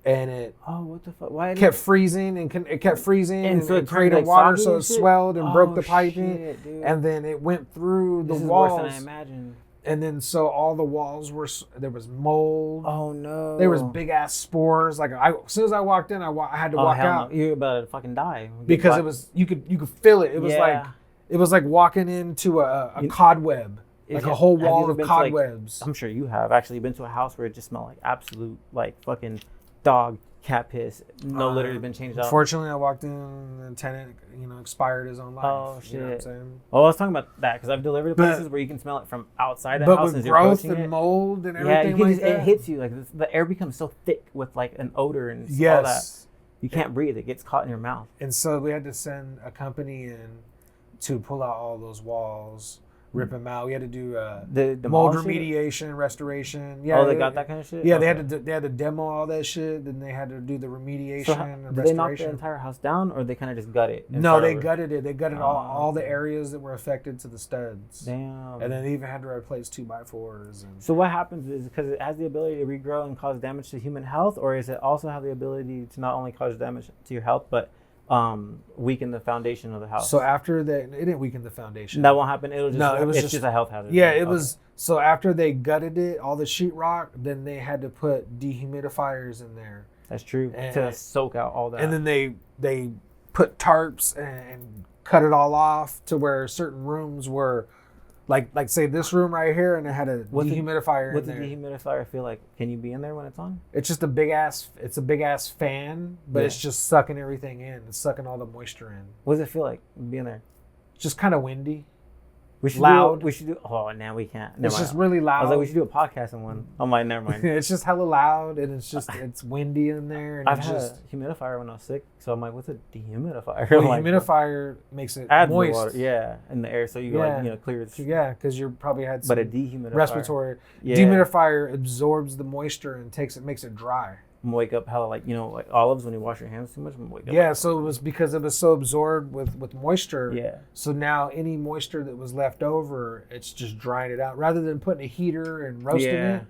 and it what the fuck? Why kept freezing it kept freezing and so it created like water, so it shit? swelled and broke the piping, shit, and then it went through the this walls. Is worse than I imagined. And then so all the walls there was mold. Oh no! There was big ass spores. Like as soon as I walked in, I had to walk out. No. You're about to fucking die because it was you could feel it. It was like walking into a cobweb, like a whole wall of cobwebs. I'm sure you have actually been to a house where it just smelled like absolute like fucking dog cat piss. No litter had been changed out. Unfortunately, I walked in and the tenant, expired his own life. Oh shit! You know what I'm saying? Well, I was talking about that because I've delivered to places where you can smell it from outside the house. But with growth and mold and everything it hits you like the air becomes so thick with like an odor and all that. You can't breathe. It gets caught in your mouth. And so we had to send a company in to pull out all those walls, rip them out. We had to do the mold remediation, restoration. Yeah, they got that kind of shit. Yeah, okay. They had to demo all that shit. Then they had to do the remediation and did restoration. They knock the entire house down, or they kind of just gut it? No, they gutted it. They gutted all the areas that were affected to the studs. Damn. And then they even had to replace 2x4s. So what happens is because it has the ability to regrow and cause damage to human health, or is it also have the ability to not only cause damage to your health, but weaken the foundation of the house? So after that, it didn't weaken the foundation. That won't happen. It's just a health hazard. Yeah, it was. So after they gutted it, all the sheetrock, then they had to put dehumidifiers in there. That's true. To soak out all that. And then they put tarps and cut it all off to where certain rooms were like say this room right here, and it had a dehumidifier in there. What's the dehumidifier feel like? Can you be in there when it's on? It's just a big ass fan, but it's just sucking everything in. It's sucking all the moisture in. What does it feel like being there? Just kind of windy. We should loud. We should do. Oh, now we can't. It's just really loud. I was like, we should do a podcast in one. Oh my, never mind. It's just hella loud, and it's windy in there. And I've had a humidifier when I was sick, so I'm like, what's a dehumidifier? Well, a humidifier makes it moist. Water, yeah, in the air, so you clear it. Yeah, because you probably had some a dehumidifier, respiratory. Yeah. Dehumidifier absorbs the moisture and makes it dry. Wake up hella like olives when you wash your hands too much. Wake up. Yeah, so it was because it was so absorbed with moisture. Yeah. So now any moisture that was left over, it's just drying it out. Rather than putting a heater and roasting it,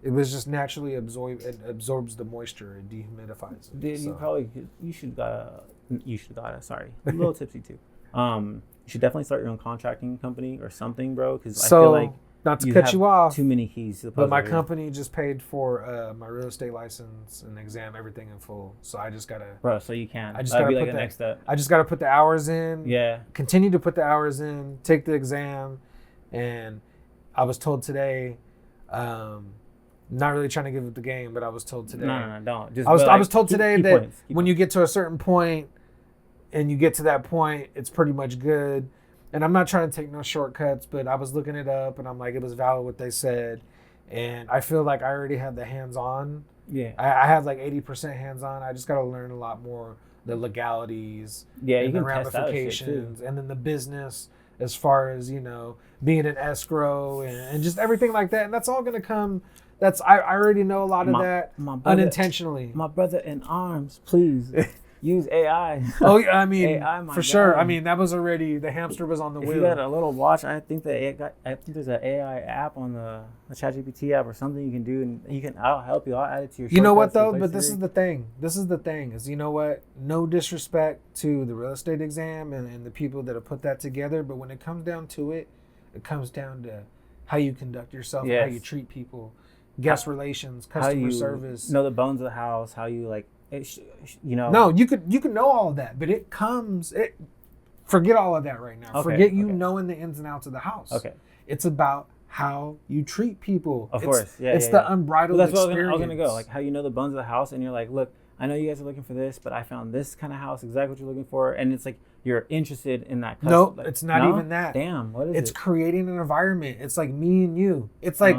it was just naturally absorbs the moisture and dehumidifies it. Dude, you should got sorry, a little tipsy too. You should definitely start your own contracting company or something, bro. Because I feel like. Not to cut you off. Too many keys to the puzzle. But my company just paid for my real estate license and exam, everything in full. So I just gotta. Bro, so you can. I just gotta put the next step. I just gotta put the hours in. Yeah. Continue to put the hours in. Take the exam, and I was told today. Not really trying to give up the game, but I was told today. No, don't. Just I was told today that when you get to a certain point, and you get to that point, it's pretty much good. And I'm not trying to take no shortcuts, but I was looking it up, and I'm like, it was valid what they said. And I feel like I already had the hands-on. Yeah. I have like 80% hands-on. I just got to learn a lot more, the legalities, and the ramifications, and then the business as far as, being an escrow and just everything like that. And that's all going to come. I already know a lot of that unintentionally. My brother in arms, please. Use AI. Oh, yeah, I mean, AI, for sure. I mean, that was already, the hamster was on the wheel. If you got a little watch, I think there's an AI app on the ChatGPT app or something you can do, and I'll help you. I'll add it to your. You know what though? But this is the thing. Is you know what? No disrespect to the real estate exam and the people that have put that together, but when it comes down to it, it comes down to how you conduct yourself, how you treat people, guest relations, customer service. Know the bones of the house. How you like. No, you could know all of that, but forget all of that right now. Okay, forget knowing the ins and outs of the house. Okay. It's about how you treat people. Of course. Yeah. It's the unbridled experience. That's what I was gonna go. Like how you know the bones of the house, and you're like, look, I know you guys are looking for this, but I found this kind of house, exactly what you're looking for, and it's like you're interested in that. No, it's not even that. Damn, what is it? It's creating an environment. It's like me and you. It's like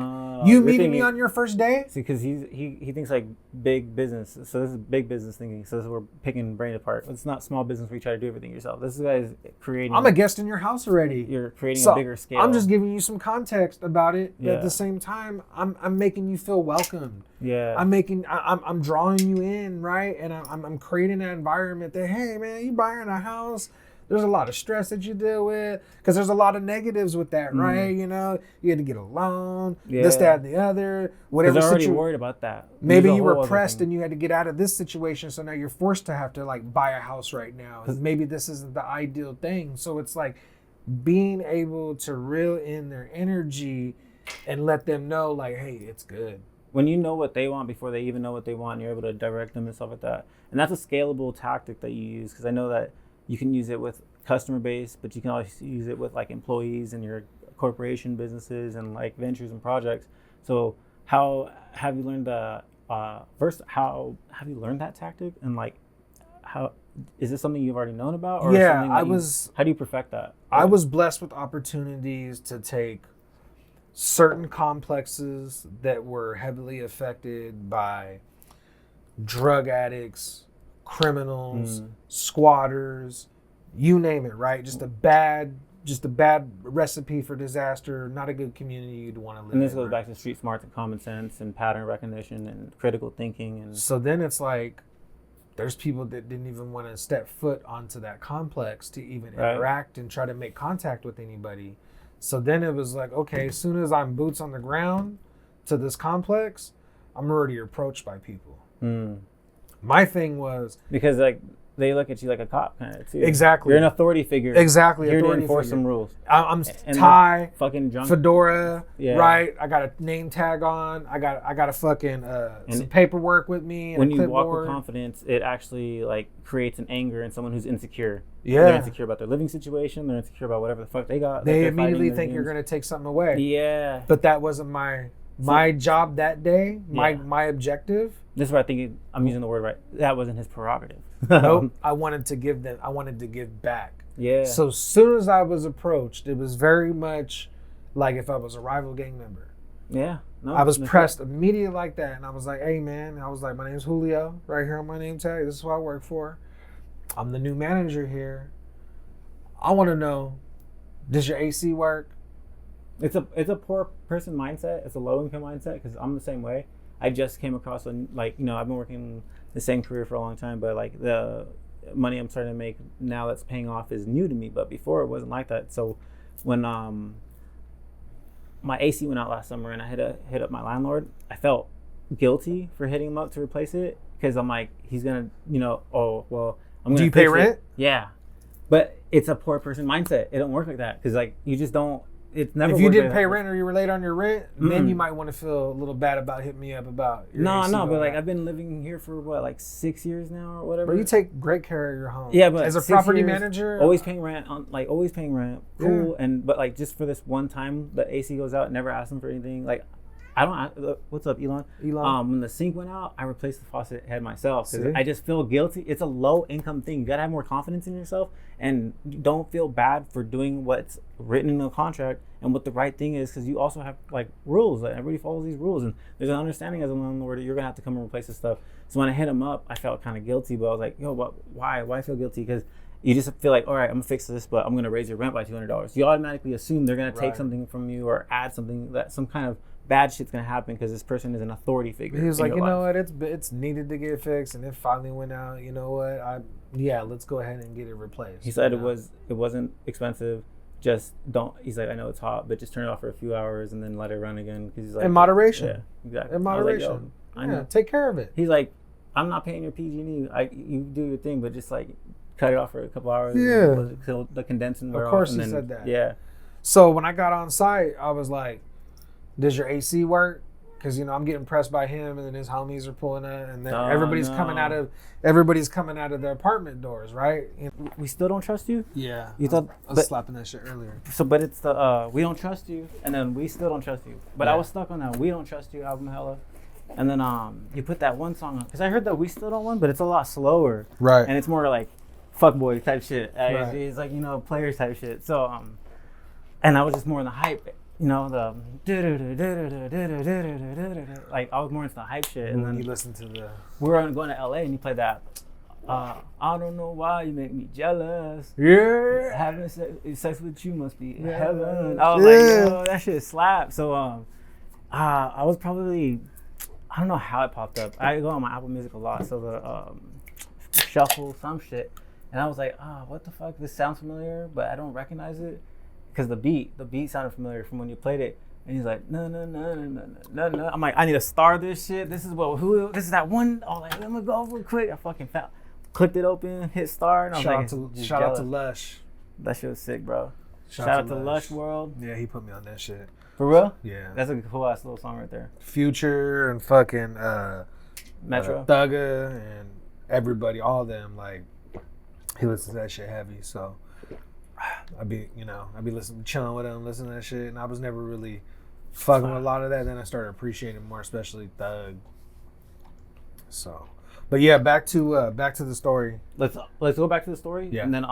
you meeting me on your first day. See, because he thinks like big business. So this is big business thinking. So we're picking brain apart. It's not small business where you try to do everything yourself. This guy is creating. I'm a guest in your house already. You're creating a bigger scale. I'm just giving you some context about it. But at the same time, I'm making you feel welcomed. Yeah. I'm drawing you in, right? And I'm creating an environment that, hey man, you buying a house. there's a lot of stress that you deal with because there's a lot of negatives with that, right? You know, you had to get a loan, this, that, and the other, whatever. They're already worried about that. Maybe you were pressed and you had to get out of this situation, so now you're forced to have to like buy a house right now. And maybe this isn't the ideal thing. So it's like being able to reel in their energy and let them know, like, hey, it's good. When you know what they want before they even know what they want, you're able to direct them and stuff like that. And that's a scalable tactic that you use, because I know that you can use it with customer base, but you can also use it with like employees and your corporation businesses and like ventures and projects. So how have you learned first, how have you learned that tactic? And like, how is this something you've already known about? Or yeah, how do you perfect that? I was blessed with opportunities to take certain complexes that were heavily affected by drug addicts, criminals, squatters, you name it, right? Just a bad recipe for disaster, not a good community you'd want to live in. And this goes back to street smarts and common sense and pattern recognition and critical thinking. And so then it's like, there's people that didn't even want to step foot onto that complex to even interact and try to make contact with anybody. So then it was like, okay, as soon as I'm boots on the ground to this complex, I'm already approached by people. My thing was... Because like they look at you like a cop kind of too. Exactly. You're an authority figure. Exactly. Here to enforce some rules. I'm tie, fucking drunk. fedora, right? I got a name tag on. I got a fucking some paperwork with me. And when you walk with confidence, it actually like creates an anger in someone who's insecure. Yeah. They're insecure about their living situation. They're insecure about whatever the fuck they got. They immediately think you're gonna take something away. Yeah. But that wasn't my job that day. My objective. This is what I think I'm using the word right. That wasn't his prerogative. Nope. I wanted to give back. Yeah. So as soon as I was approached, it was very much like if I was a rival gang member. Yeah. No, I was pressed immediately like that. And I was like, hey man, I was like, my name's Julio, right here on my name tag. This is who I work for. I'm the new manager here. I want to know, does your AC work? It's a poor person mindset. It's a low income mindset, because I'm the same way. I just came across I've been working the same career for a long time, but like the money I'm starting to make now that's paying off is new to me. But before it wasn't like that. So when my AC went out last summer and I had to hit up my landlord, I felt guilty for hitting him up to replace it, because I'm like, he's gonna, I'm gonna. Do you pay rent? Yeah, but it's a poor person mindset. It don't work like that, because like you just don't. It's never. If you didn't pay rent or you were late on your rent, then you might want to feel a little bad about hitting me up about your AC but like I've been living here for like 6 years now or whatever. But you take great care of your home. Yeah, but as a property manager, always paying rent cool. Yeah. But like just for this one time the AC goes out, never ask them for anything. Like I don't. What's up, Elon? When the sink went out, I replaced the faucet head myself, because I just feel guilty. It's a low income thing. You gotta have more confidence in yourself, and you don't feel bad for doing what's written in the contract and what the right thing is, because you also have like rules. Like everybody follows these rules, and there's an understanding as a landlord that you're gonna have to come and replace this stuff. So when I hit him up, I felt kind of guilty, but I was like, yo, but why? Why feel guilty? Because you just feel like, all right, I'm gonna fix this, but I'm gonna raise your rent by $200. You automatically assume they're gonna take something from you or add something, that some kind of bad shit's gonna happen because this person is an authority figure. He was like, you know what, it's needed to get fixed, and it finally went out. You know what, let's go ahead and get it replaced. He said it wasn't expensive. Just don't. He's like, I know it's hot, but just turn it off for a few hours and then let it run again. Because he's like, in moderation. Yeah, exactly. In moderation. I know. Take care of it. He's like, I'm not paying your PG&E. You do your thing, but just like cut it off for a couple hours. Yeah. Until the condensing wear off. Of course, he said that. Yeah. So when I got on site, I was like, does your AC work? Because I'm getting pressed by him, and then his homies are pulling up, and then everybody's coming out of their apartment doors, right? We still don't trust you. Yeah, you thought I was slapping that shit earlier. So, but it's the we don't trust you, and then we still don't trust you. But I was stuck on that "We Don't Trust You" album, hella, and then you put that one song on, because I heard that "We Still Don't" one, but it's a lot slower, right? And it's more like fuckboy type shit. Right. It's like players type shit. So and I was just more in the hype. The like I was more into the hype shit, and then you listen to we were going to LA and you played that. I don't know why you make me jealous. Yeah, having sex with you must be heaven. I was like, yo, that shit slapped. So I was probably, I don't know how it popped up. I go on my Apple Music a lot, so the shuffle some shit. And I was like, what the fuck? This sounds familiar, but I don't recognize it. Because the beat sounded familiar from when you played it. And he's like, no. I'm like, I need to star this shit. This is that one. Oh, like, let me go real quick. I fucking clicked it open, hit star. And I was shout out to Lush. That shit was sick, bro. Shout out to Lush World. Yeah, he put me on that shit. For real? Yeah. That's a cool ass little song right there. Future and fucking Metro. Thugga and everybody, all of them, like, he listens to that shit heavy. So I'd be listening, chilling with him, listening to that shit. And I was never really fucking with a lot of that. Then I started appreciating more, especially Thug. So, but yeah, back to the story. Let's go back to the story. Yeah. And then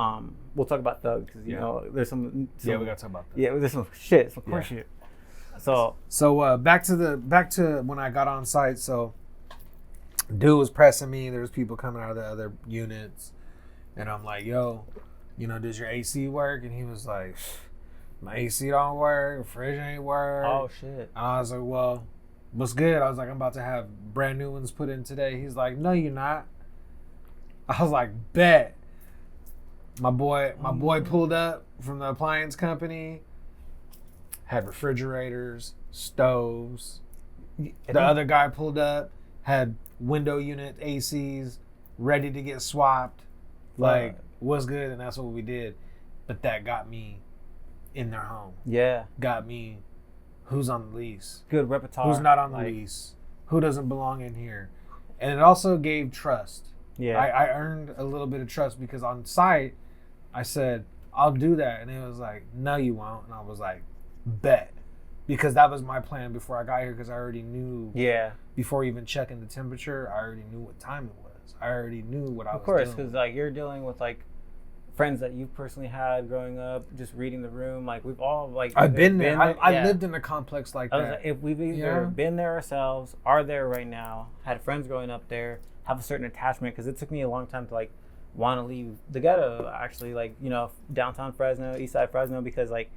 we'll talk about Thug because you know there's some yeah, we gotta talk about that. Yeah, there's some core shit. So back to when I got on site. So dude was pressing me. There's people coming out of the other units, and I'm like, yo, does your AC work? And he was like, my AC don't work, fridge ain't work. Oh shit. And I was like, well, what's good? I was like, I'm about to have brand new ones put in today. He's like, no, you're not. I was like, bet. My boy pulled up from the appliance company, had refrigerators, stoves. The other guy pulled up, had window unit ACs ready to get swapped. Like, what's good? And that's what we did. But that got me in their home. Yeah. Got me who's on the lease. Good repertoire. Who's not on the lease. Who doesn't belong in here. And it also gave trust. Yeah. I earned a little bit of trust because on site, I said, I'll do that. And it was like, no, you won't. And I was like, bet. Because that was my plan before I got here because I already knew. Yeah. Before even checking the temperature, I already knew what time it was. I already knew what I was doing. Of course, because like you're dealing with like friends that you personally had growing up, just reading the room. Like we've all like I've been there. I lived in a complex like that. Like, if we've either been there ourselves, are there right now, had friends growing up there, have a certain attachment, because it took me a long time to like want to leave the ghetto. Actually, like downtown Fresno, East Side Fresno, because like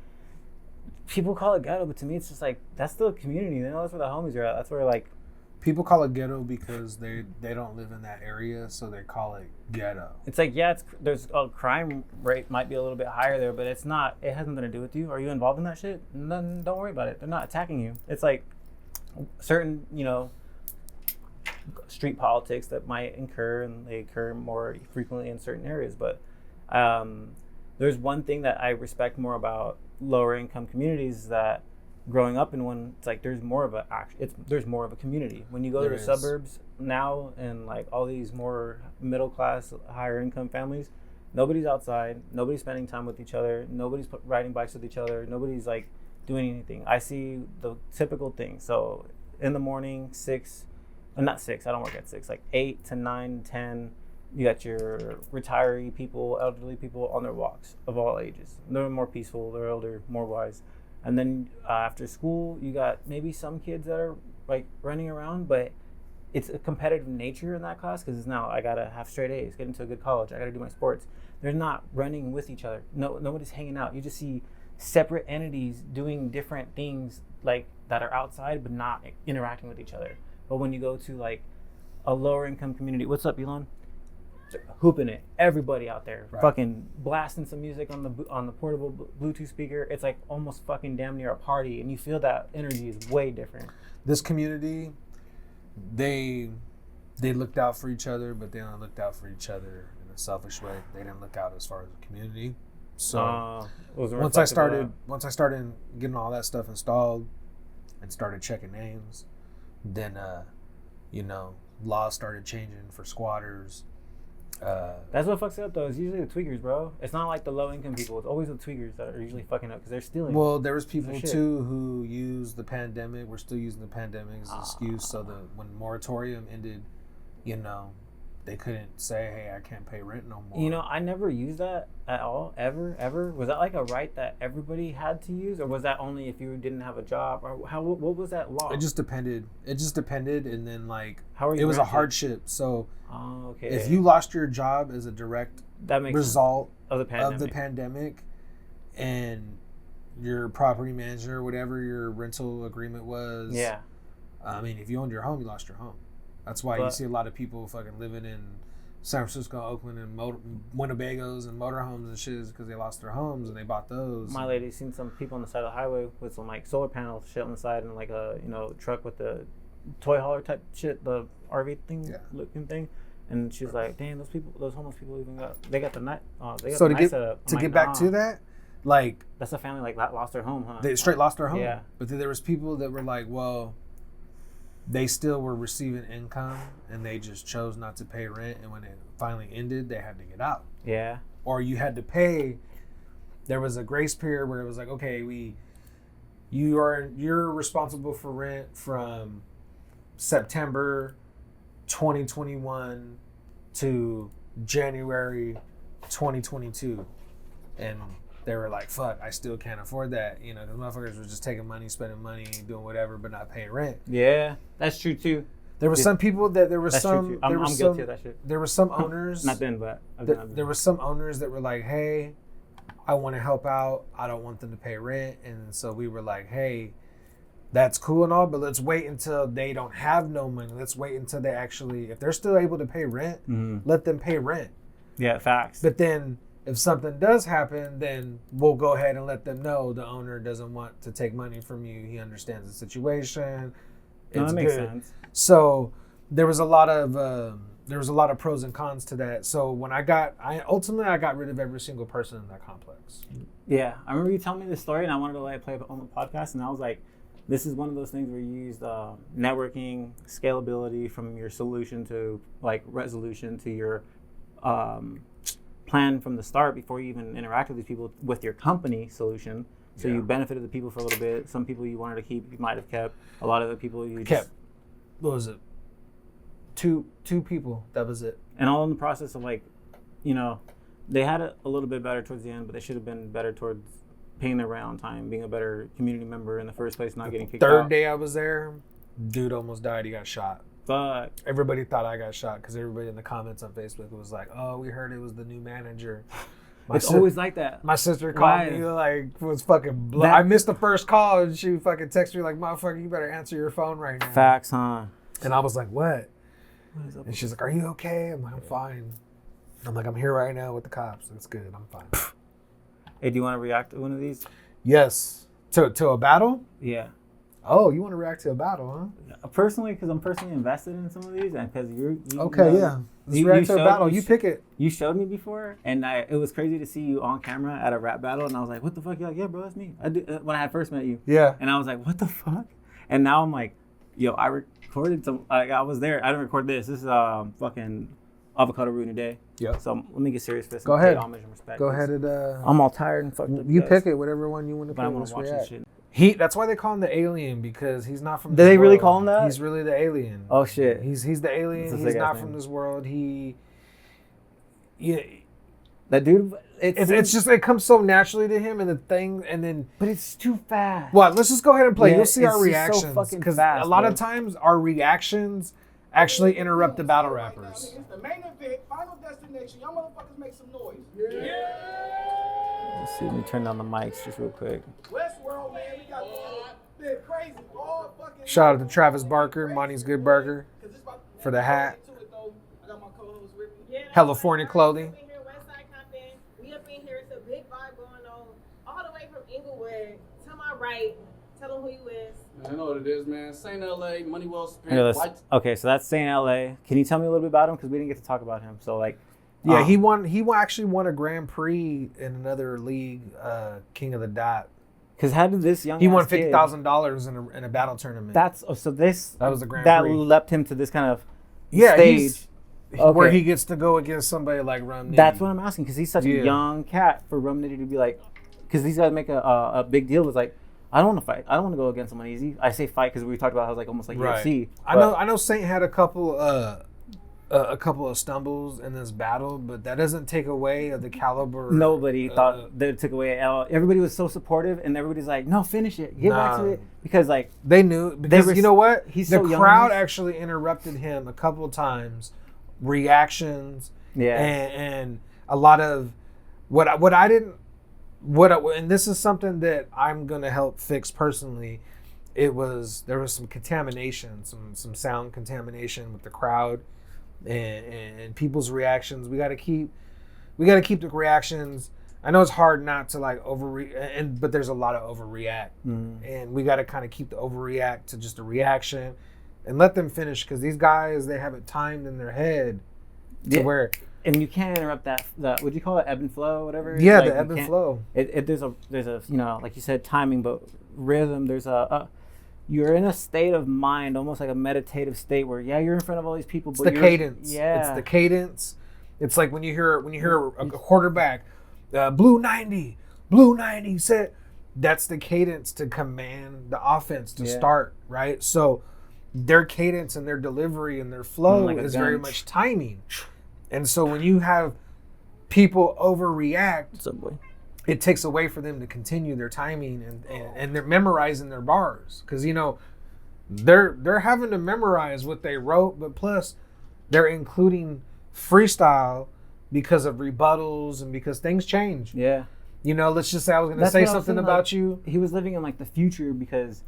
people call it ghetto, but to me it's just like that's still a community. That's where the homies are at. That's where like. People call it ghetto because they don't live in that area, so they call it ghetto. It's like, there's a crime rate might be a little bit higher there, but it's not. It has nothing to do with you. Are you involved in that shit? Then don't worry about it. They're not attacking you. It's like certain, street politics that might occur, and they occur more frequently in certain areas. But there's one thing that I respect more about lower income communities is that growing up in one, it's like there's more of a community. When you go to the suburbs now and like all these more middle class, higher income families, nobody's outside, nobody's spending time with each other, nobody's riding bikes with each other, nobody's like doing anything. I see the typical thing. So in the morning, 6, not 6, I don't work at 6, like 8 to 9, 10, you got your retiree people, elderly people on their walks of all ages. They're more peaceful, they're older, more wise. And then after school, you got maybe some kids that are like running around, but it's a competitive nature in that class because it's now I gotta have straight A's, get into a good college, I gotta do my sports. They're not running with each other. Nobody's hanging out. You just see separate entities doing different things like that are outside, but not interacting with each other. But when you go to like a lower income community, what's up, Elon? Hooping it, everybody out there, fucking blasting some music on the portable Bluetooth speaker. It's like almost fucking damn near a party, and you feel that energy is way different. This community, they looked out for each other, but they only looked out for each other in a selfish way. They didn't look out as far as the community. So once I started getting all that stuff installed and started checking names, then laws started changing for squatters. That's what fucks it up though. It's usually the tweakers, bro. It's not like the low income people. It's always the tweakers that are usually fucking up because they're stealing. Well, there was people too who used the pandemic. We're still using the pandemic as an excuse. So when moratorium ended, they couldn't say, "Hey, I can't pay rent no more." I never used that at all, ever. Was that like a right that everybody had to use, or was that only if you didn't have a job, or what was that law? It just depended, and then like it was a hardship. So if you lost your job as a direct result of the pandemic, and your property manager, whatever your rental agreement was, I mean, if you owned your home, you lost your home. That's why you see a lot of people fucking living in San Francisco, Oakland, and Winnebagos and motorhomes and shit because they lost their homes and they bought those. My lady seen some people on the side of the highway with some like solar panels shit on the side and like a truck with the toy hauler type shit, the RV thing looking thing. And she's like, "Damn, those homeless people even got the night. They got so the night set up." To get back to that, like that's a family like that lost their home, huh? They straight lost their home. Yeah. But then there was people that were like, well, they still were receiving income and they just chose not to pay rent. And when it finally ended, they had to get out. Yeah. Or you had to pay. There was a grace period where it was like, okay, you're responsible for rent from September 2021 to January 2022. And they were like, fuck, I still can't afford that. The motherfuckers were just taking money, spending money, doing whatever, but not paying rent. Yeah, that's true too. There were some people that I'm guilty of that shit. There were some owners. Not then, but there were some owners that were like, hey, I want to help out. I don't want them to pay rent. And so we were like, hey, that's cool and all, but let's wait until they don't have no money. Let's wait until they actually, if they're still able to pay rent, let them pay rent. Yeah, facts. But then if something does happen, then we'll go ahead and let them know the owner doesn't want to take money from you. He understands the situation. That makes sense. So there was a lot of pros and cons to that. So when I got rid of every single person in that complex. Yeah, I remember you telling me this story, and I wanted to play it on the podcast, and I was like, this is one of those things where you used networking, scalability from your solution to like resolution to your plan from the start before you even interact with these people with your company solution. So you benefited the people for a little bit. Some people you wanted to keep, you might have kept. A lot of the people you kept. What was it? Two people. That was it. And all in the process of like, they had it a little bit better towards the end, but they should have been better towards paying their rent on time, being a better community member in the first place, not getting kicked out. Third day I was there, dude almost died. He got shot. Fuck. Everybody thought I got shot because everybody in the comments on Facebook was like, "Oh, we heard it was the new manager." It's always like that. My sister called me like was fucking. I missed the first call and she fucking texted me like, "Motherfucker, you better answer your phone right now." Facts, huh? And I was like, "What?" And she's like, "Are you okay?" I'm like, "I'm fine." I'm like, "I'm here right now with the cops. It's good. I'm fine." Hey, do you want to react to one of these? Yes. To a battle? Yeah. Oh, you want to react to a battle, huh? Personally, because I'm personally invested in some of these, and because you okay, yeah. Let's react to a battle. You pick it. You showed me before, and it was crazy to see you on camera at a rap battle, and I was like, "What the fuck?" You're like, "Yeah, bro, that's me." When I had first met you. Yeah. And I was like, "What the fuck?" And now I'm like, "Yo, I recorded some. I was there. I didn't record this. This is fucking avocado root day." Yeah. So let me get serious for this. Go ahead. Homage and respect. Go ahead and. I'm all tired and fucked up. You pick it, whatever one you want to pick. But I want to watch this shit. That's why they call him the alien, because he's not from this world. Did they really call him that? He's really the alien. Oh shit. He's the alien. He's not from this world. That dude, it's just, it comes so naturally to him and the thing, and then. But it's too fast. Well, let's just go ahead and play. Yeah, you'll see our reactions. So fucking because fast, a lot of times our reactions actually interrupt the battle rappers. It's the main event, final destination. Y'all motherfuckers make some noise. Yeah. Let's see, let me turn down the mics just real quick. Westworld, man, we got been crazy. All fucking. Shout out to Travis Barker, Monty's Good Burger, for the hat. I got my co-host with me. California clothing. We up in here. It's a big vibe going on. All the way from Inglewood. To my right. Tell them who you is. I know what it is, man. St. LA, money well spent. Okay, so that's St. LA. Can you tell me a little bit about him? Because we didn't get to talk about him. So like. Yeah, he won. He actually won a Grand Prix in another league, King of the Dot. Because how did this young? He won $50,000 in a battle tournament. That was the Grand Prix that leapt him to this kind of stage where he gets to go against somebody like Rum Nitty. That's what I'm asking, because he's such a young cat for Rum Nitty to be like, because these guys make a big deal with like, I don't want to fight. I don't want to go against someone easy. I say fight because we talked about how it's like almost like UFC. I know Saint had a couple of stumbles in this battle, but that doesn't take away of the caliber. Nobody thought that it took away. Everybody was so supportive, and everybody's like, "No, finish it, get back to it," because like they knew. Because you know what? The crowd actually interrupted him a couple of times. Reactions, and a lot of and this is something that I'm gonna help fix personally. There was some contamination, some sound contamination with the crowd. and people's reactions. We got to keep the reactions. I know it's hard not to like but there's a lot of overreact, and we got to kind of keep the overreact to just a reaction, and let them finish, because these guys, they have it timed in their head to where. And you can't interrupt that. Would you call it ebb and flow, whatever? Yeah, like, the ebb and flow. There's a like you said, timing, but rhythm. There's you're in a state of mind, almost like a meditative state, where you're in front of all these people. It's the cadence. Yeah, it's the cadence. It's like when you hear a quarterback, blue 90 set. That's the cadence to command the offense to start, right? So their cadence and their delivery and their flow is very much timing. And so when you have people overreact, it takes away for them to continue their timing and they're memorizing their bars, because they're having to memorize what they wrote, but plus they're including freestyle because of rebuttals and because things change. Yeah. Let's just say I was going to say something about you. He was living in like the future, because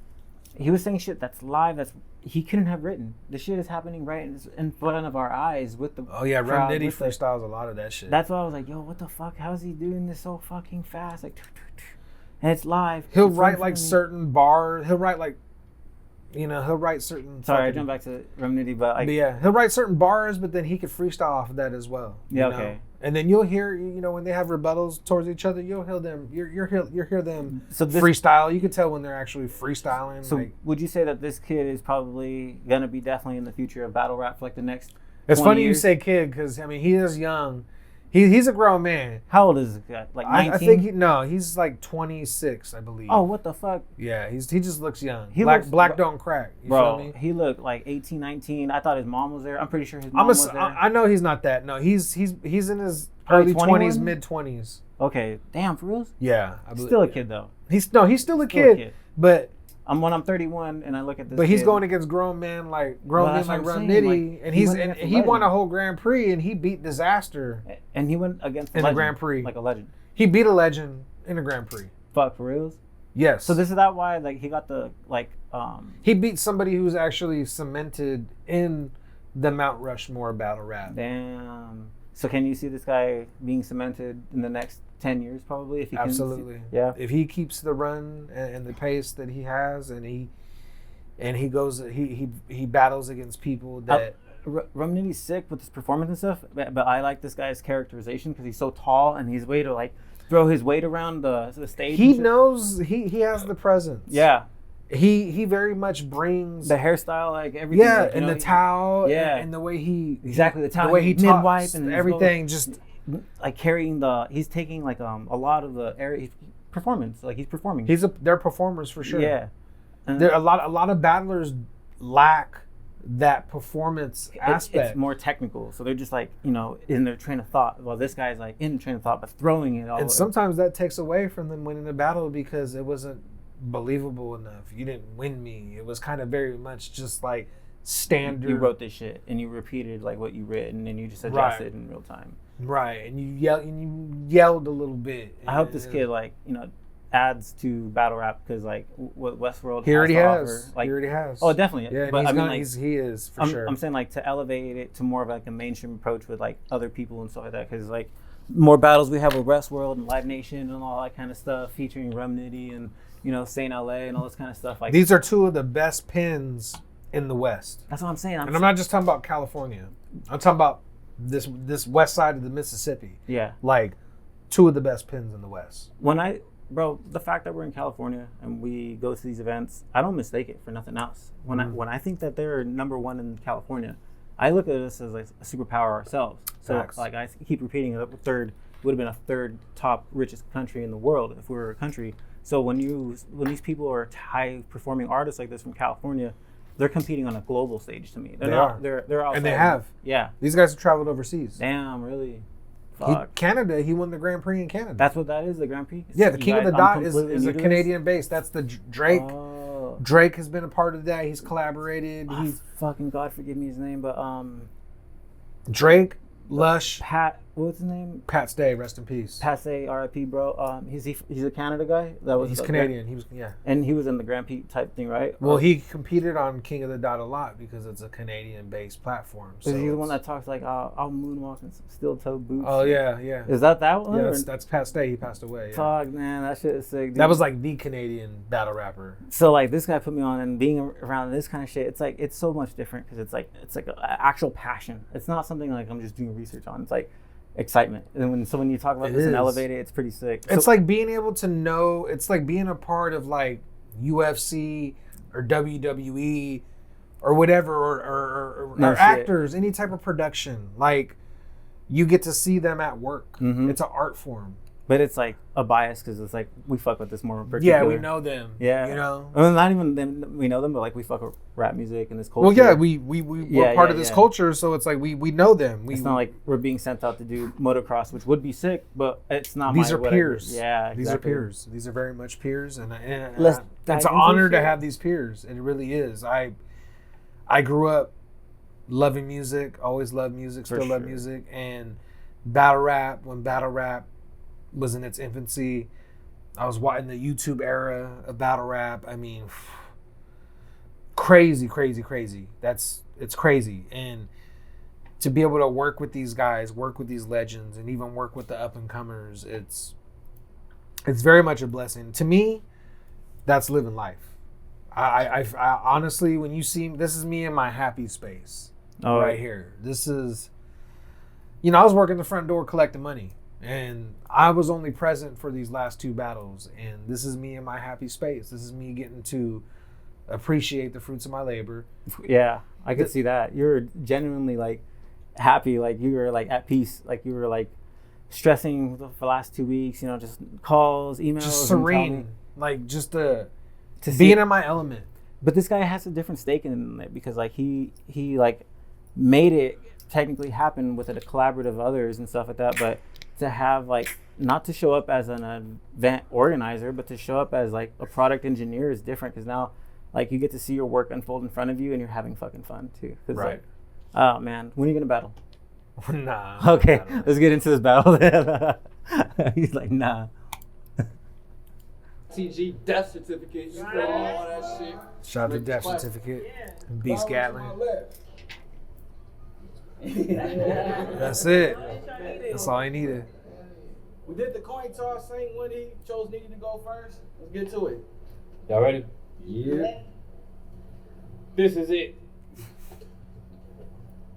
he was saying shit that's live, he couldn't have written. The shit is happening right in front of our eyes with the Rum Nitty freestyles a lot of that shit. That's why I was like, yo, what the fuck? How is he doing this so fucking fast? Like, and it's live. He'll write like certain bars. He'll write like, he'll write certain. Sorry, I jumped back to Rum Nitty, but yeah, he'll write certain bars, but then he could freestyle off of that as well. Yeah, okay. And then you'll hear, when they have rebuttals towards each other, you'll hear them. You'll hear them freestyle. You can tell when they're actually freestyling. So would you say that this kid is probably gonna be definitely in the future of battle rap for like the next? It's funny years? You say kid, because he is young. He's a grown man. How old is he? Like 19? I think he's like 26, I believe. Oh, what the fuck? Yeah, he just looks young. Black don't crack. You bro, feel me? He looked like 18, 19. I thought his mom was there. I'm pretty sure his mom was there. I know he's not that. No, he's in his early 20s, mid 20s. Okay, damn, for real? Yeah, I believe. Still a kid though. He's still a kid. But I'm 31 and I look at this. But he's going against grown men like Rum Nitty, and he won a whole Grand Prix, and he beat Disaster. And he went against in the Grand Prix, like a legend. He beat a legend in a Grand Prix. Fuck, for reals? Yes. So this is that why like he got the like he beat somebody who's actually cemented in the Mount Rushmore battle rap. Damn. So can you see this guy being cemented in the next 10 years probably? If he Absolutely. Yeah. If he keeps the run and the pace that he has, and he goes he battles against people that Rum Nitty's sick with his performance and stuff, but I like this guy's characterization because he's so tall and he's way to like throw his weight around the stage. He knows he has the presence. Yeah. He very much brings the hairstyle, like everything. Yeah, like, and the towel. Yeah, and the way he the towel, the way he mid wipe and everything, just like carrying he's taking like a lot of the area performance. Like he's performing. They're performers for sure. Yeah, there a lot of battlers lack that performance aspect. It's more technical, so they're just like in their train of thought. Well, this guy's like in train of thought, but throwing it all. And sometimes that takes away from them winning the battle because it wasn't believable enough. You didn't win me. It was kind of very much just like standard. You wrote this shit and you repeated like what you written and you just adjusted in real time. Right, and you yelled a little bit. I hope this kid adds to battle rap because like what Westworld he already has. He already has. Oh, definitely. Yeah, but he is for sure. I'm saying like to elevate it to more of like a mainstream approach with like other people and stuff like that, because like more battles we have with Westworld and Live Nation and all that kind of stuff featuring Rum Nitty and Saint LA and all this kind of stuff. Like these are two of the best pins in the West. That's what I'm saying. I'm not just talking about California. I'm talking about this west side of the Mississippi. Yeah. Like two of the best pins in the West. Bro, the fact that we're in California and we go to these events, I don't mistake it for nothing else. When I think that they're number one in California, I look at us as like a superpower ourselves. So like I keep repeating, would have been a third top richest country in the world if we were a country. So when these people are high performing artists like this from California, they're competing on a global stage to me. They're outside. And they have. Yeah. These guys have traveled overseas. Damn, really? Fuck. Canada, he won the Grand Prix in Canada. That's what that is, the Grand Prix? Yeah, the King of the Dot is a Canadian base. That's the Drake. Oh. Drake has been a part of that. He's collaborated. He's fucking God forgive me his name, but Drake, Lush, Pat. what's his name? Pat Stay, rest in peace. Pat Stay, R.I.P. bro. He's a Canada guy. He's Canadian. And he was in the Grand Prix type thing, right? Well, he competed on King of the Dot a lot because it's a Canadian-based platform. So he's the one that talks like, I'll moonwalk in steel-toe boots. Oh yeah. Is that one? Yeah, that's Pat Stay. He passed away. Yeah. Fuck, man, that shit is sick, dude. That was like the Canadian battle rapper. So like this guy put me on, and being around this kind of shit, it's like it's so much different because it's like an actual passion. It's not something like I'm just doing research on. It's like excitement. And when you talk about this and elevate it, it's pretty sick. It's like being able to know. It's like being a part of like UFC or WWE or whatever or actors, any type of production. Like you get to see them at work. Mm-hmm. It's an art form. But it's like a bias because it's like we fuck with this more particular. Yeah, we know them. Yeah, you know. I mean, not even them, we know them, but like we fuck with rap music and this culture. Well, yeah, we're part of this culture, so it's like we know them. It's not like we're being sent out to do motocross, which would be sick, but it's not. These are peers. Yeah, exactly. These are peers. These are very much peers, and it's an honor to have these peers. It really is. I grew up loving music, always loved music, still love music, and battle rap. When battle rap was in its infancy, I was in the YouTube era of battle rap. I mean, crazy. It's crazy. And to be able to work with these guys, work with these legends, and even work with the up and comers, it's very much a blessing. To me, that's living life. I honestly, when you see, this is me in my happy space right here. This is, I was working the front door collecting money. And I was only present for these last two battles. And this is me in my happy space. This is me getting to appreciate the fruits of my labor. Yeah, I could see that. You're genuinely like happy. Like you were like at peace. Like you were like stressing for the last 2 weeks, just calls, emails. Just serene. Like just to being in my element. But this guy has a different stake in it because like he like made it technically happen with a collaborative of others and stuff like that. But to have like not to show up as an event organizer, but to show up as like a product engineer is different because now like you get to see your work unfold in front of you and you're having fucking fun too. Right. Like, oh man, when are you gonna battle? Nah. Okay, let's get into this battle. He's like, nah. TG death certificate. You feel all that shit. Shout out to death certificate. Beast Gatlin. That's it. That's all I needed. We did the coin toss. Saint when he chose Nitty to go first. Let's get to it. Y'all ready? Yeah. This is it.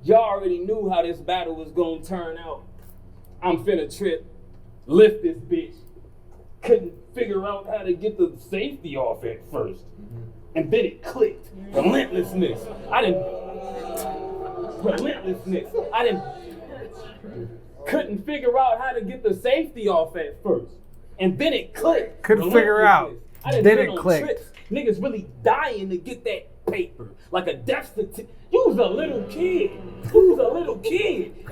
Y'all already knew how this battle was gonna turn out. I'm finna lift this bitch. Couldn't figure out how to get the safety off at first. And then it clicked. Relentlessness. Couldn't figure out how to get the safety off at first. And then it clicked. Couldn't figure out. Then it clicked. Trips. Niggas really dying to get that paper. Like a death certificate. You was a little kid.